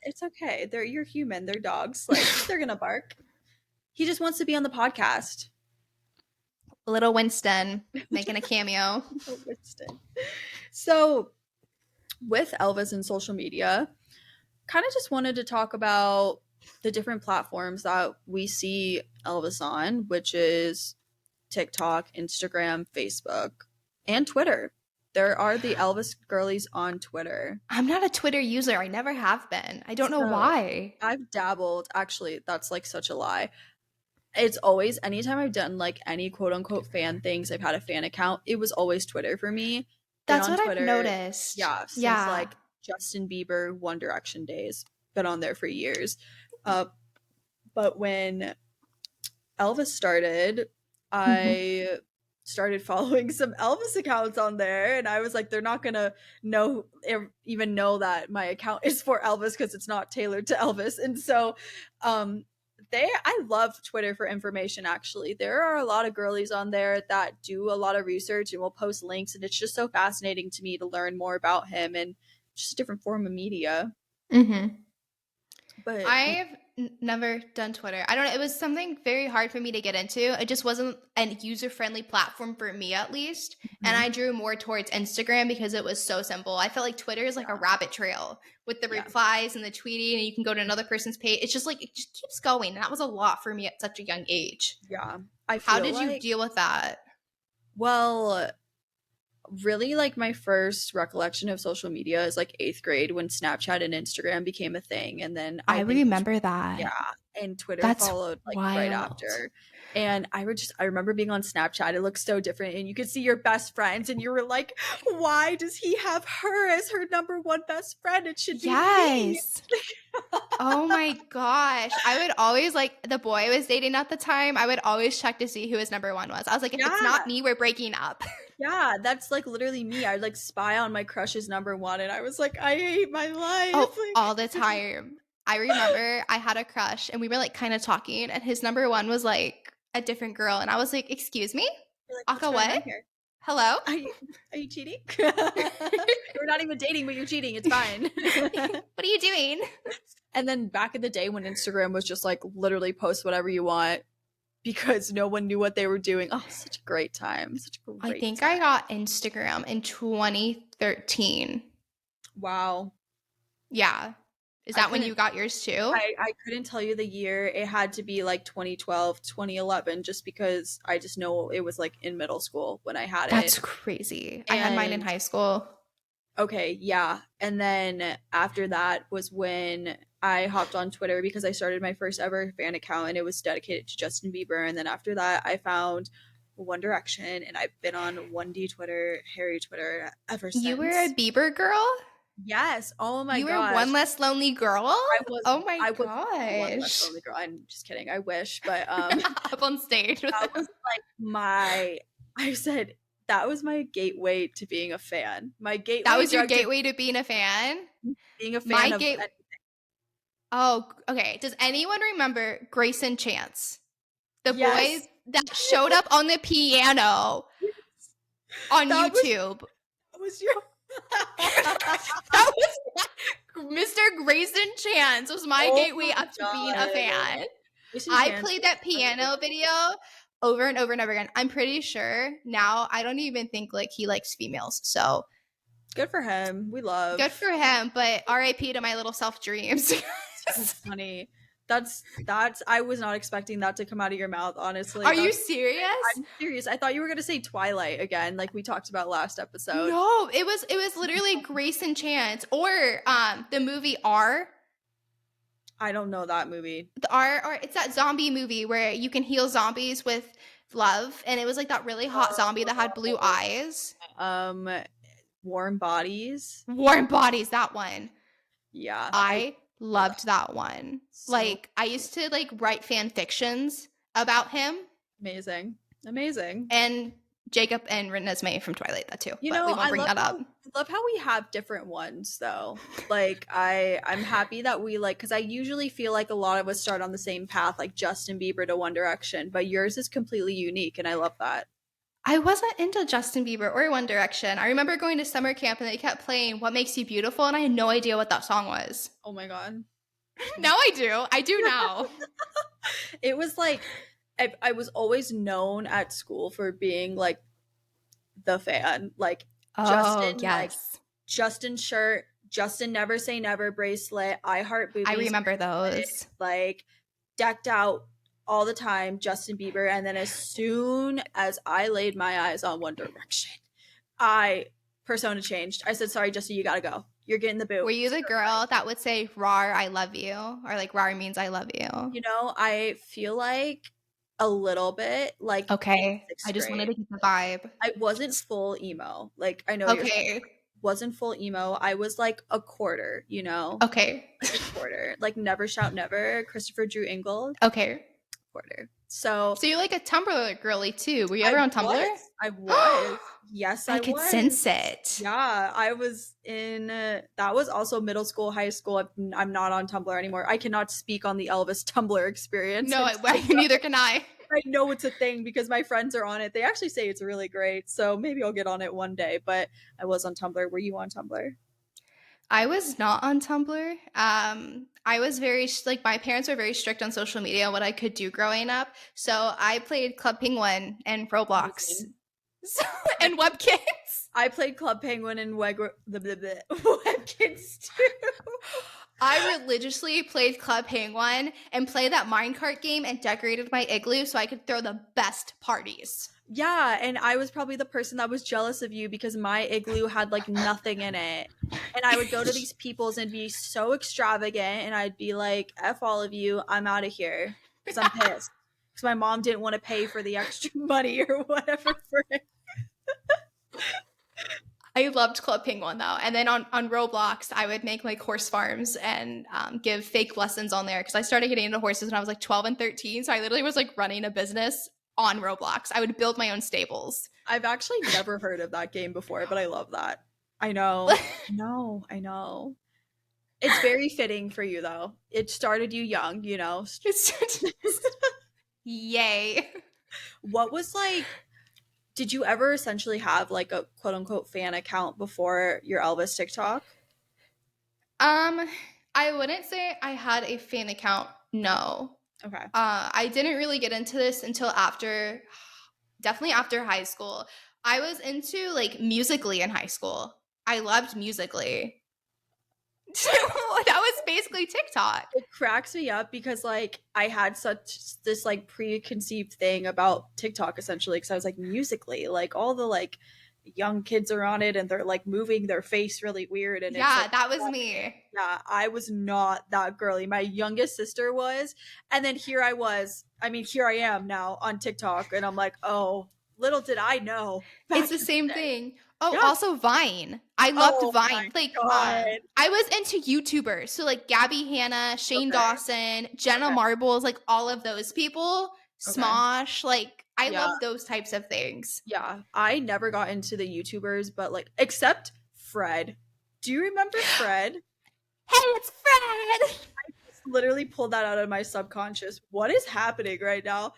It's okay. You're human. They're dogs. Like they're gonna bark. He just wants to be on the podcast. Little Winston making a cameo. Winston. So with Elvis and social media, kind of just wanted to talk about the different platforms that we see Elvis on, which is TikTok, Instagram, Facebook, and Twitter. There are the Elvis girlies on Twitter. I'm not a Twitter user. I never have been. I don't know So, why. I've dabbled. Actually, that's like such a lie. It's always, anytime I've done like any quote unquote fan things, I've had a fan account, it was always Twitter for me. That's what I've noticed. Yeah, since like Justin Bieber, One Direction days. Been on there for years. But when Elvis started, I started following some Elvis accounts on there, and I was like, they're not gonna even know that my account is for Elvis because it's not tailored to Elvis. And so I love Twitter for information. Actually, there are a lot of girlies on there that do a lot of research and will post links, and it's just so fascinating to me to learn more about him and just a different form of media. But I've never done Twitter. I don't know. It was something very hard for me to get into. It just wasn't a user-friendly platform for me, at least. And I drew more towards Instagram because it was so simple. I felt like Twitter is like a rabbit trail with the replies and the tweeting, and you can go to another person's page. It's just like, it just keeps going. And that was a lot for me at such a young age. Yeah. How did you deal with that? Well, really, like my first recollection of social media is like 8th grade when Snapchat and Instagram became a thing, and then I remember that. Yeah, and Twitter followed like wild. right after. And I remember being on Snapchat. It looked so different, and you could see your best friends, and you were like, "Why does he have her as her number one best friend? It should be me." Oh my gosh. I would always, like, the boy I was dating at the time, I would always check to see who his number one was. I was like, if it's not me, we're breaking up. Yeah, that's like literally me. I'd like spy on my crush's number one, and I was like, I hate my life. Oh, all the time. I remember I had a crush, and we were like kind of talking, and his number one was like a different girl, and I was like, excuse me? Like, Aka what? Hello? Are you cheating? We're not even dating, but you're cheating. It's fine. What are you doing? And then back in the day when Instagram was just like literally post whatever you want because no one knew what they were doing. Oh, such a great time. I think I got Instagram in 2013. Wow. Yeah. Is that when you got yours too? I couldn't tell you the year. It had to be like 2012, 2011, just because I just know it was like in middle school when I had it. That's crazy. I had mine in high school. Okay, yeah. And then after that was when I hopped on Twitter because I started my first ever fan account, and it was dedicated to Justin Bieber. And then after that, I found One Direction, and I've been on 1D Twitter, Harry Twitter ever since. You were a Bieber girl? Yes. Oh my You were gosh. one less lonely girl? I was Oh my I was one less gosh. lonely girl. I'm just kidding. I wish, but Up on stage with that him. was like I said that was my gateway to being a fan. My That gateway was your drug to gateway to being a fan? being a My fan of gate Oh, okay. Does anyone remember Grayson Chance? The boys yes. that showed up on the piano on That was YouTube. that was your That was Mr. Grayson Chance was my Oh gateway my up to being a god. fan. Jason I Chance played was that piano video over and over and over again. I'm pretty sure now I don't even think like he likes females. So good for him. We love. good for him, but RIP to my little self dreams. So funny. That's I was not expecting that to come out of your mouth, honestly. Are you That's serious? I'm serious. I thought you were gonna say Twilight again, like we talked about last episode. No, it was literally Grayson Chance or the movie R. I don't know that movie. The R or it's that zombie movie where you can heal zombies with love, and it was like that really hot zombie that had blue eyes. Um, Warm Bodies. Warm Bodies, that one. Yeah, I I know that. loved that one. So Like I used to like write fan fictions about him amazing, amazing. and Jacob and Renesmee from Twilight that too. You But we know, won't bring that up. I love how we have different ones though. Like I'm happy that we like because I usually feel like a lot of us start on the same path, like Justin Bieber to One Direction, but yours is completely unique, and I love that. I wasn't into Justin Bieber or One Direction. I remember going to summer camp and they kept playing What Makes You Beautiful, and I had no idea what that song was. Oh my god. Now I do. I do now. It was like I was always known at school for being like the fan. Like Oh, Justin, like yes. Justin shirt, Justin Never Say Never bracelet, I Heart Boobies, I remember those. like decked out all the time, Justin Bieber. And then as soon as I laid my eyes on One Direction, I persona changed. I said, sorry, Justin, you gotta go. You're getting the boot. Were you the girl that would say "rar, I love you" or like "rar" means I love you? You know, I feel like a little bit like in Okay, sixth I just wanted grade. to get the vibe. I wasn't full emo. Like I know you're Okay, wasn't full emo. I was like a quarter, you know? okay, Like a quarter. Like Never Shout Never, Christopher Drew Ingold, okay. quarter. So So you're like a Tumblr girly too. Were you I ever on Tumblr? was. I was. Yes, I I could was. sense it. Yeah, I was in that was also middle school, high school. I'm not on Tumblr anymore. I cannot speak on the Elvis Tumblr experience. No, neither can I. I know it's a thing because my friends are on it. They actually say it's really great. So maybe I'll get on it one day, but I was on Tumblr. Were you on Tumblr? I was not on Tumblr. I was very like my parents were very strict on social media, what I could do growing up. So I played Club Penguin and Roblox Amazing. so, and Webkins. I played Club Penguin and Webkins too. I religiously played Club Penguin and played that minecart game and decorated my igloo so I could throw the best parties. Yeah, and I was probably the person that was jealous of you because my igloo had like nothing in it. And I would go to these people's and be so extravagant, and I'd be like, F all of you, I'm out of here. Because I'm pissed. Because my mom didn't want to pay for the extra money or whatever for it. I loved Club Penguin though. And then on Roblox, I would make like horse farms and give fake lessons on there because I started getting into horses when I was like 12 and 13. So I literally was like running a business on Roblox. I would build my own stables. I've actually never heard of that game before, but I love that. I know. No, I know. It's very fitting for you though. It started you young, you know. Yay. What was like did you ever essentially have like a quote unquote fan account before your Elvis TikTok? I wouldn't say I had a fan account. No. Okay. I didn't really get into this until after, definitely after high school. I was into like Musically in high school. I loved Musically. That was basically TikTok. It cracks me up because like I had such this like preconceived thing about TikTok essentially because I was like Musically, like all the like young kids are on it and they're like moving their face really weird and Yeah, it's like, that was me. yeah, I was not that girly. My youngest sister was, and then here I was. I mean, here I am now on TikTok, and I'm like, oh, little did I know It's back the in the same day. thing. Oh, Yeah. also Vine. I loved Oh my Vine. Like, god. I was into YouTubers. So like Gabby Hanna, Shane Okay. Dawson, Jenna Okay. Marbles, like all of those people. Okay. Smosh. Like, I Yeah. love those types of things. Yeah. I never got into the YouTubers, but like except Fred. Do you remember Fred? Hey, it's Fred. Just literally pulled that out of my subconscious. What is happening right now?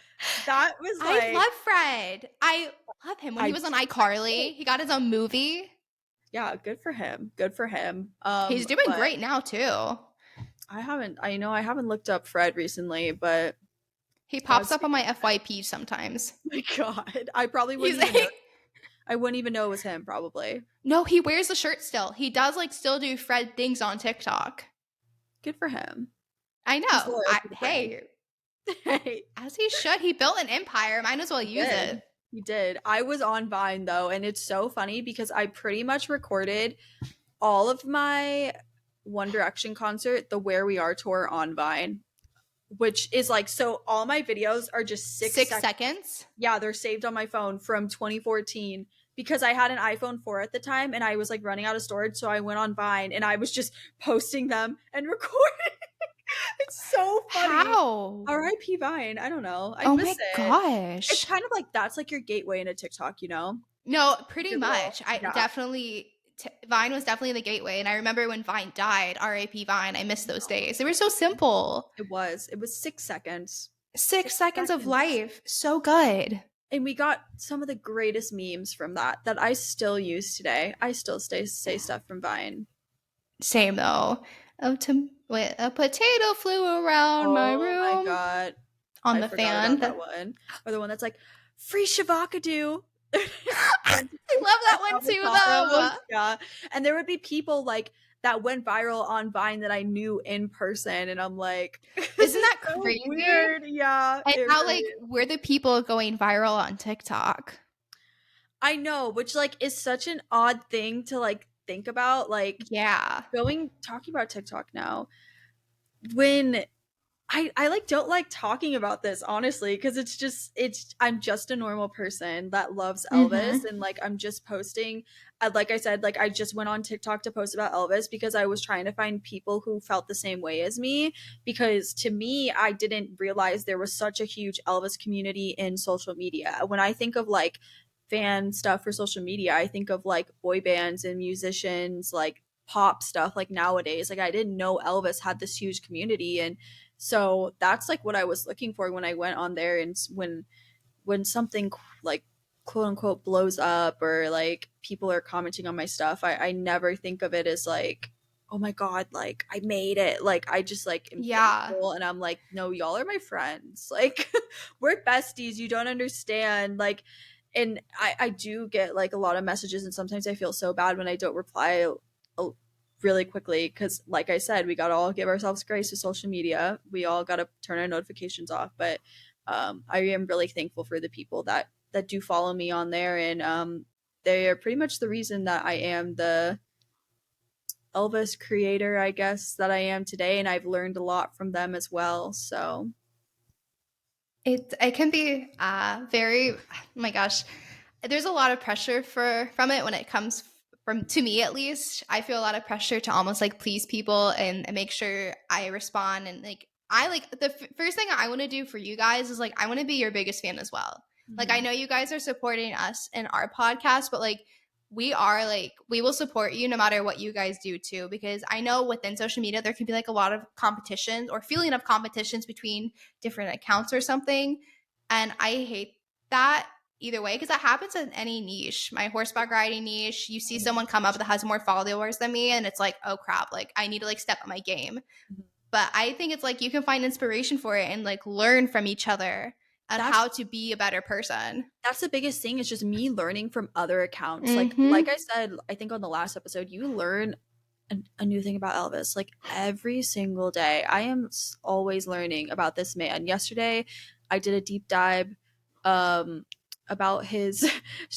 That was I like love Fred. I love him. When he I was on iCarly, he got his own movie. yeah, good for him. Good for him. He's doing But great now too. I haven't looked up Fred recently, but He that pops was up on my FYP sometimes. my god. I probably He's wouldn't even know. I wouldn't even know it was him probably. no, he wears the shirt still. He does like still do Fred things on TikTok. Good for him. I He's know. loyal to the brand. Hey, Hey, as he should. He built an empire. Might as well he use did. it. He did. I was on Vine though, and it's so funny because I pretty much recorded all of my One Direction concert, the Where We Are tour on Vine, which is like so all my videos are just 6 seconds. Yeah, they're saved on my phone from 2014 because I had an iPhone 4 at the time and I was like running out of storage, so I went on Vine and I was just posting them and recording. It's so funny. How? R.I.P. Vine. I don't know. I Oh miss my it. It's gosh. kind of like that's like your gateway into TikTok, you know? No, pretty Your little much. I yeah. definitely Vine was definitely the gateway, and I remember when Vine died. R.I.P. Vine. I miss those days. They were so simple. It was. It was 6 seconds. 6 6 seconds of seconds. life. So good. And we got some of the greatest memes from that I still use today. I still say stuff from Vine. Same though. Wait, a potato flew around my Oh my room god. on I the forgot about fan. that one. Or the one that's like, free Shavakadu. I love that one too, though. Yeah. And there would be people like that went viral on Vine that I knew in person. And I'm like, this Isn't is that so crazy? weird. Yeah. And It now, really like, is. we're the people going viral on TikTok. I know, which like is such an odd thing to like think about. Like Yeah. talking about TikTok now. When I like don't like talking about this honestly because it's I'm just a normal person that loves Elvis Mm-hmm. and like I'm just posting like I said like I just went on TikTok to post about Elvis because I was trying to find people who felt the same way as me because to me I didn't realize there was such a huge Elvis community in social media. When I think of like fan stuff for social media, I think of like boy bands and musicians like pop stuff like nowadays. Like I didn't know Elvis had this huge community and so that's like what I was looking for when I went on there and when something like quote unquote blows up or like people are commenting on my stuff, I never think of it as like, oh my god, like I made it. Like I just like am Yeah. thankful and I'm like, no, y'all are my friends. Like we're besties. You don't understand. Like and I do get like a lot of messages and sometimes I feel so bad when I don't reply really quickly because like I said we gotta all give ourselves grace with social media. We all gotta turn our notifications off, but I am really thankful for the people that do follow me on there and they are pretty much the reason that I am the Elvis creator I guess that I am today and I've learned a lot from them as well. So It can be very, oh my gosh, there's a lot of pressure from it when it comes from to me at least. I feel a lot of pressure to almost like please people and make sure I respond and like I like the first thing I want to do for you guys is like I want to be your biggest fan as well. Like I know you guys are supporting us in our podcast, but like we are like we will support you no matter what you guys do too because I know within social media there can be like a lot of competitions or feeling of competitions between different accounts or something and I hate that either way because that happens in any niche. My horseback riding niche, you see someone come up that has more followers than me and it's like, oh crap, like I need to like step up my game. But I think it's like you can find inspiration for it and like learn from each other on how to be a better person. That's the biggest thing is just me learning from other accounts. Mm-hmm. Like I said, I think on the last episode, you learn a new thing about Elvis. Like every single day, I am always learning about this man. Yesterday, I did a deep dive about his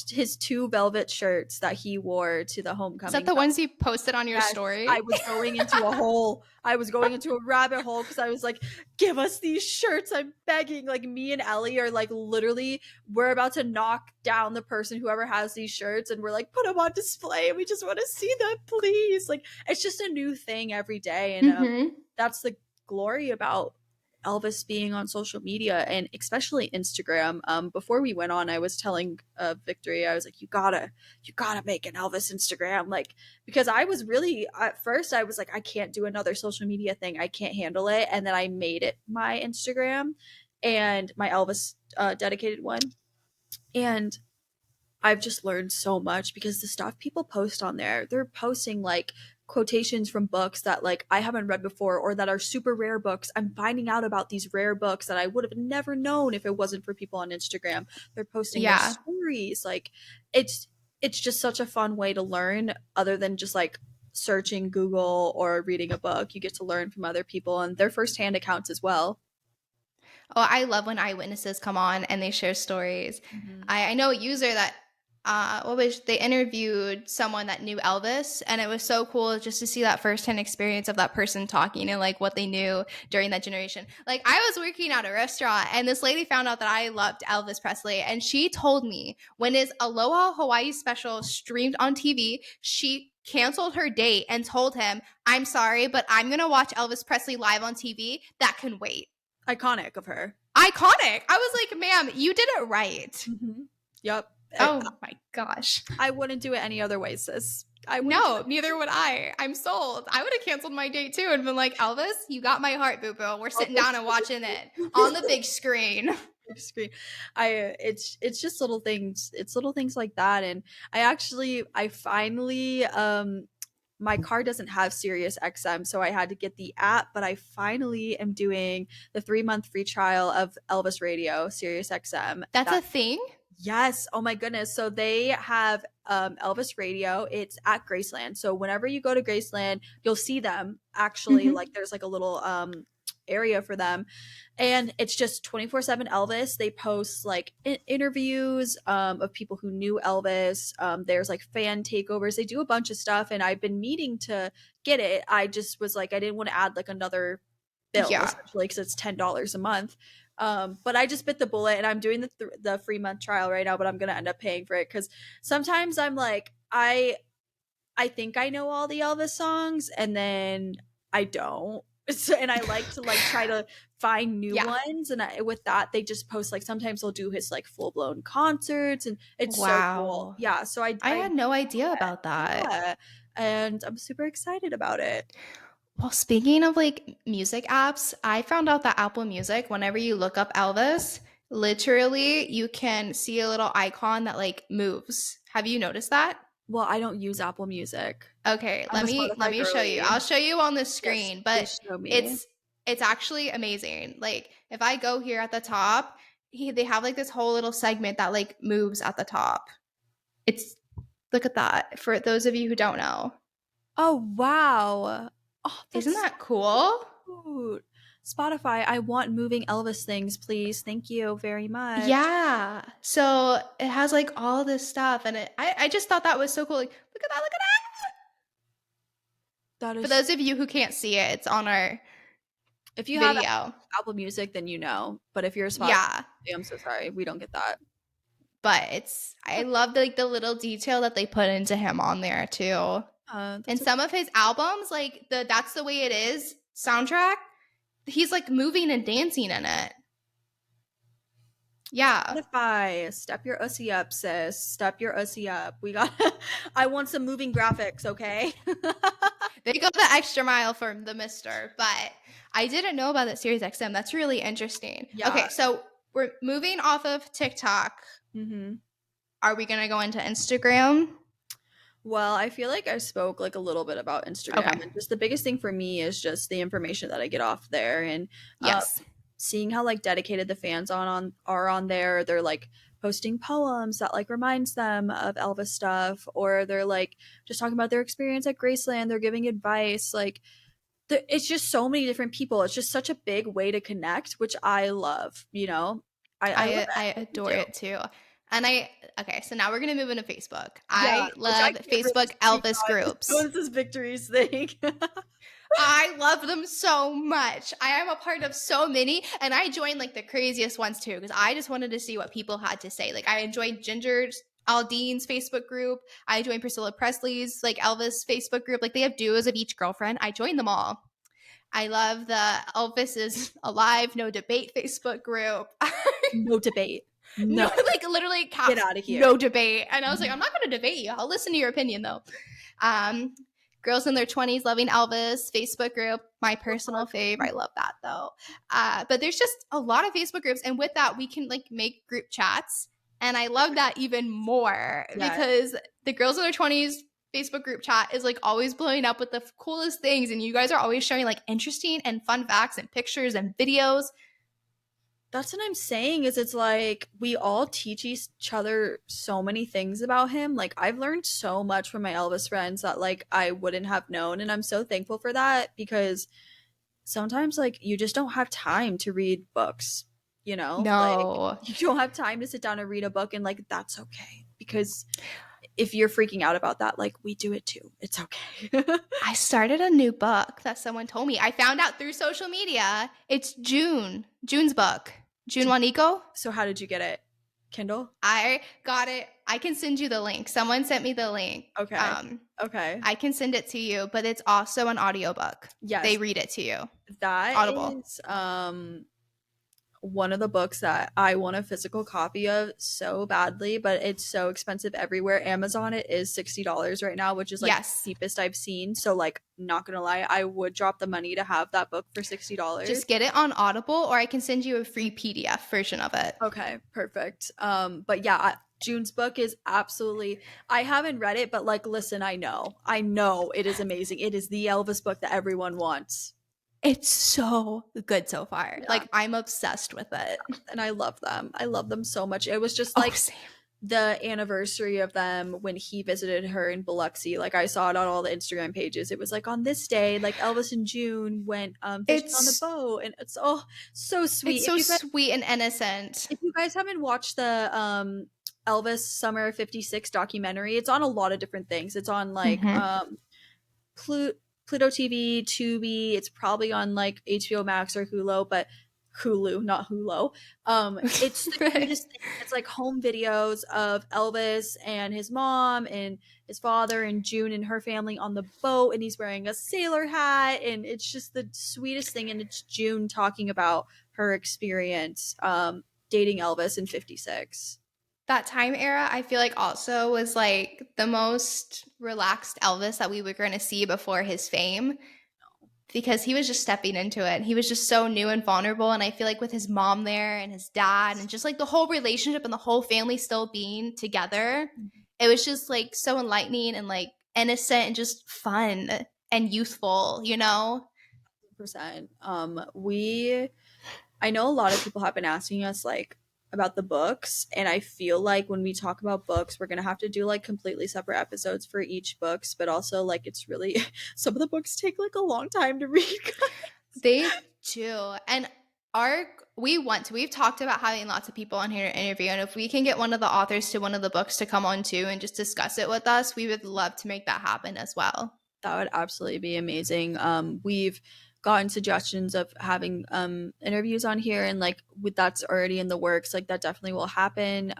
his two velvet shirts that he wore to the Is that homecoming. the ones you posted on your Yes, story? I was going into a hole. I was going into a rabbit hole because I was like, "Give us these shirts! I'm begging!" Like me and Ellie are like literally, we're about to knock down the person whoever has these shirts, and we're like, "Put them on display. We just want to see them, please!" Like it's just a new thing every day, and Mm-hmm. that's the glory about Elvis being on social media and especially Instagram. Before we went on, I was telling Victory, I was like, you gotta make an Elvis Instagram, like because I was really at first I was like, I can't do another social media thing, I can't handle it, and then I made it my Instagram and my Elvis dedicated one, and I've just learned so much because the stuff people post on there, they're posting like quotations from books that like I haven't read before or that are super rare books. I'm finding out about these rare books that I would have never known if it wasn't for people on Instagram. They're posting their Yeah. stories. Like it's it's just such a fun way to learn other than just like searching Google or reading a book. You get to learn from other people and their firsthand accounts as well. Oh, I love when eyewitnesses come on and they share stories. Mhm. I know a user that what was they interviewed someone that knew Elvis, and it was so cool just to see that firsthand experience of that person talking and like what they knew during that generation. Like I was working at a restaurant and this lady found out that I loved Elvis Presley, and she told me when his Aloha Hawaii special streamed on TV, she canceled her date and told him, "I'm sorry, but I'm going to watch Elvis Presley live on TV. That can wait." Iconic of her. Iconic. I was like, "Ma'am, you did it right." Mhm. Yep. Oh my gosh. I wouldn't do it any other way, sis. I wouldn't do No, neither would I. I'm sold. I would have canceled my date too and been like, "Elvis, you got my heart, boo boo. We're sitting down and watching it on the big screen." big screen. It's just little things. It's little things like that. And I finally my car doesn't have Sirius XM, so I had to get the app, but I finally am doing the 3-month free trial of Elvis Radio, Sirius XM. That's a thing? Yes. Oh my goodness. So they have Elvis Radio. It's at Graceland. So whenever you go to Graceland, you'll see them actually, Mhm. like there's like a little area for them, and it's just 24/7 Elvis. They post like interviews of people who knew Elvis. There's like fan takeovers. They do a bunch of stuff, and I've been meaning to get it. I just was like, I didn't want to add like another bill Yeah. essentially because it's $10 a month. But I just bit the bullet and I'm doing the free month trial right now, but I'm gonna end up paying for it because sometimes I'm like I think I know all the Elvis songs and then I don't. So, and I like to like try to find new Yeah. ones, and with that they just post like sometimes they'll do his like full blown concerts, and it's so cool. Wow. Yeah, so I I had no idea about that. yeah, and I'm super excited about it. Well, speaking of like music apps, I found out that Apple Music, whenever you look up Elvis, literally you can see a little icon that like moves. Have you noticed that? Well, I don't use Apple Music. Okay, I'm a let Spotify me show you. girly. I'll show you on the Yes, screen, but please show me. it's it's actually amazing. Like if I go here at the top, they have like this whole little segment that like moves at the top. It's look at that for those of you who don't know. Oh, wow. Oh, Isn't that's that cool? cute. Spotify, I want moving Elvis things, please. Thank you very much. Yeah. So it has like all this stuff, and I just thought that was so cool. Like, look at that, look at that. That For is, those of you who can't see it, it's on our if you have video. Apple Music, then you know. But if you're a Spotify, Yeah. I'm so sorry. We don't get that. But I love like the little detail that they put into him on there too. And That's some of his albums, like the That's the Way It Is soundtrack, he's like moving and dancing in it. Yeah. Spotify. Step your ussy up, sis. Step your ussy up. We got, I want some moving graphics, okay? They go the extra mile for the mister, but I didn't know about that Series XM. That's really interesting. Yeah. Okay, so we're moving off of TikTok. Mm-hmm. Are we gonna go into Instagram? Well, I feel like I spoke like a little bit about Instagram, Okay. and just the biggest thing for me is just the information that I get off there, and Yes. seeing how like dedicated the fans are on there. They're like posting poems that like reminds them of Elvis stuff, or they're like just talking about their experience at Graceland. They're giving advice, like it's just so many different people. It's just such a big way to connect, which I love. I love I it. adore I do. it too. And okay, so now we're gonna move into Facebook. Yeah, I which I love can't really Facebook speak Elvis on. So groups. this is Victory's thing. I love them so much. I am a part of so many, and I joined like the craziest ones too, because I just wanted to see what people had to say. Like I enjoyed Ginger Aldine's Facebook group. I joined Priscilla Presley's like Elvis Facebook group. Like they have duos of each girlfriend. I joined them all. I love the Elvis is alive, no debate Facebook group. No debate. No, No. like literally Get caps, out of here. no debate. And I was like, I'm not going to debate you. I'll listen to your opinion though. Um, Girls in their 20s loving Elvis Facebook group, my personal fave. I love that though. But there's just a lot of Facebook groups, and with that, we can like make group chats. And I love that even more because the girls in their 20s Facebook group chat is like always blowing up with the coolest things, and you guys are always sharing like interesting and fun facts and pictures and videos. That's what I'm saying is it's like we all teach each other so many things about him. Like I've learned so much from my Elvis friends that like I wouldn't have known, and I'm so thankful for that because sometimes like you just don't have time to read books, you know? Like No. you don't have time to sit down and read a book, and like that's okay because if you're freaking out about that, like we do it too. It's okay. I started a new book that someone told me. I found out through social media. It's June's book. June Waniko. So how did you get it? Kindle? I got it. I can send you the link. Someone sent me the link. Okay. Okay. I can send it to you, but it's also an audiobook. Yes. They read it to you. That Audible. is one of the books that I want a physical copy of so badly, but it's so expensive everywhere. Amazon it is $60 right now, which is like the cheapest I've seen. So like not gonna lie, I would drop the money to have that book for $60. Just get it on Audible, or I can send you a free PDF version of it. Okay, perfect. But yeah, June's book is absolutely, I haven't read it, but like listen, I know it is amazing. It is the Elvis book that everyone wants. It's so good so far. Yeah. Like I'm obsessed with it. And I love them. I love them so much. It was just like the anniversary of them when he visited her in Biloxi. Like I saw it on all the Instagram pages. It was like on this day, like Elvis and June went fishing on the boat, and it's so sweet. It's so sweet and innocent. If you guys haven't watched the Elvis Summer '56 documentary, it's on a lot of different things. It's on like Pluto TV, Tubi. It's probably on like HBO Max or Hulu, but Hulu, not Hulu. It's the cutest thing. It's like home videos of Elvis and his mom and his father and June and her family on the boat, and he's wearing a sailor hat, and it's just the sweetest thing. And it's June talking about her experience dating Elvis in '56. That time era, I feel like also was like the most relaxed Elvis that we were going to see before his fame, because he was just stepping into it. He was just so new and vulnerable. And I feel like with his mom there and his dad and just like the whole relationship and the whole family still being together, it was just like so enlightening and like innocent and just fun and youthful, you know? 100%. I know a lot of people have been asking us like about the books, and I feel like when we talk about books we're gonna have to do like completely separate episodes for each books, but also like it's really some of the books take like a long time to read. They do. And we've talked about having lots of people on here to interview, and if we can get one of the authors to one of the books to come on too and just discuss it with us, we would love to make that happen as well. That would absolutely be amazing. We've gotten suggestions of having interviews on here, and like that's already in the works. Like that definitely will happen.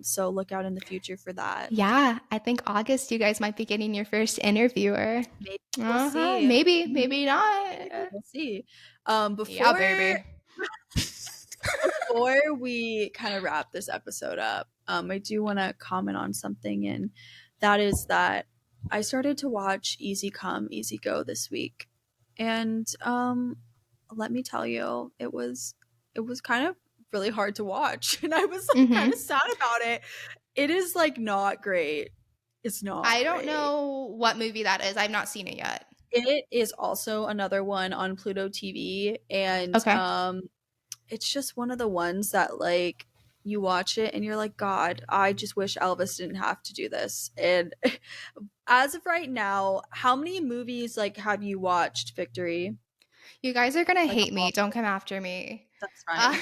So look out in the future for that. Yeah, I think August you guys might be getting your first interviewer. Maybe we'll see. Maybe not. We'll see. Before we kind of wrap this episode up, I do want to comment on something, and that is that I started to watch Easy Come, Easy Go this week. And let me tell you, it was kind of really hard to watch, and I was like kind of sad about it. It is like not great. It's not. I don't know what movie that is. I've not seen it yet. It is also another one on Pluto TV, and it's just one of the ones that like you watch it and you're like, God, I just wish Elvis didn't have to do this. And as of right now, how many movies like have you watched, Victory? You guys are gonna hate me. Don't come after me. That's fine.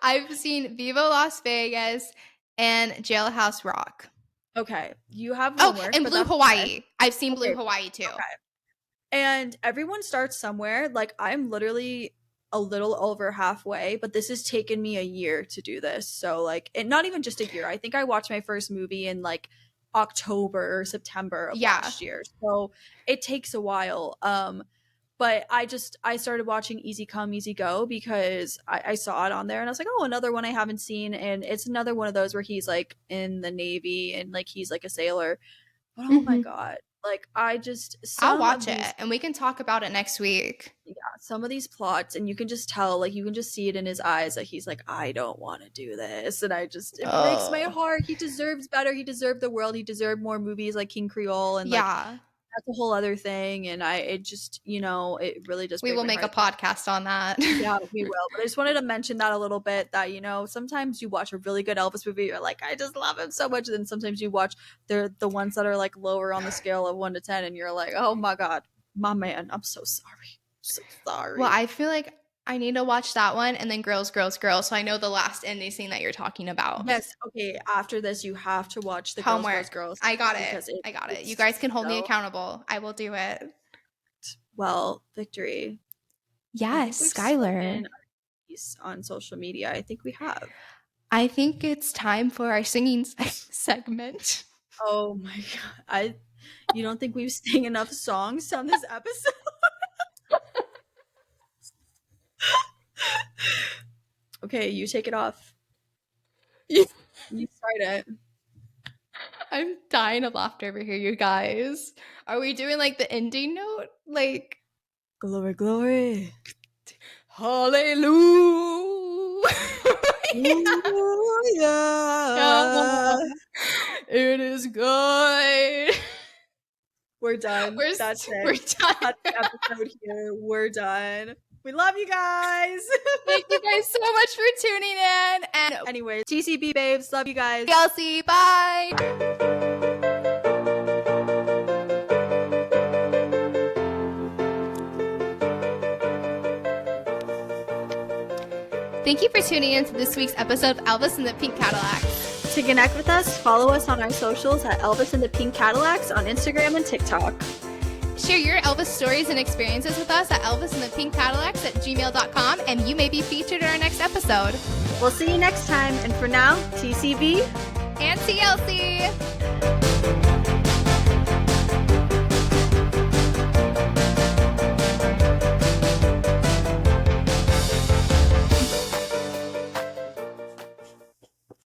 I've seen Viva Las Vegas, and Jailhouse Rock. Okay, you have Oh, homework. and but Blue that's Hawaii. okay. I've seen Okay, Blue Hawaii too. okay. And everyone starts somewhere. Like, I'm literally a little over halfway, but this has taken me a year to do this. So, like, and not even just a year. I think I watched my first movie in like October or September of Yeah. last year. So it takes a while. But I started watching Easy Come, Easy Go because I saw it on there and I was like, oh, another one I haven't seen. And it's another one of those where he's like in the Navy and like he's like a sailor. But oh my God. Like I'll some watch of these, it and we can talk about it next week. yeah, some of these plots, and you can just tell, like you can just see it in his eyes that he's like, I don't want to do this. And it breaks my heart. He deserves better. He deserved the world. He deserved more movies like King Creole and like Yeah. that's a whole other thing. And it just, it really does We break will my make a heart. podcast on that. Yeah, we will. But I just wanted to mention that a little bit that, sometimes you watch a really good Elvis movie, you're like, I just love him so much. And then sometimes you watch the ones that are like lower on the scale of 1 to 10, and you're like, oh my God, my man, I'm so sorry. So sorry. Well, I feel like I need to watch that one and then Girls, Girls, Girls. So I know the last ending scene that you're talking about. Yes, okay. After this, you have to watch the Homework. Girls, Girls, Girls. I got because it. I got it. it's You guys can hold me so- accountable. I will do it. Well, Victory. Yes, we've Skylar. spoken on social media. I think we have. I think it's time for our singing segment. Oh my God. You don't think we've sang enough songs on this episode? Okay, you take it off. You start it. I'm dying of laughter over here, you guys. Are we doing like the ending note? Like, glory, glory. Hallelujah. Yeah. It is good. We're done. That's it. We're done. That's the episode here. We're done. We love you guys. Thank you guys so much for tuning in. And anyways, TCB babes, love you guys. Kelsey, bye. Thank you for tuning in to this week's episode of Elvis and the Pink Cadillacs. To connect with us, follow us on our socials at Elvis and the Pink Cadillacs on Instagram and TikTok. Share your Elvis stories and experiences with us at elvisandthepinkcadillacs@gmail.com, and you may be featured in our next episode. We'll see you next time, and for now, TCB and TLC.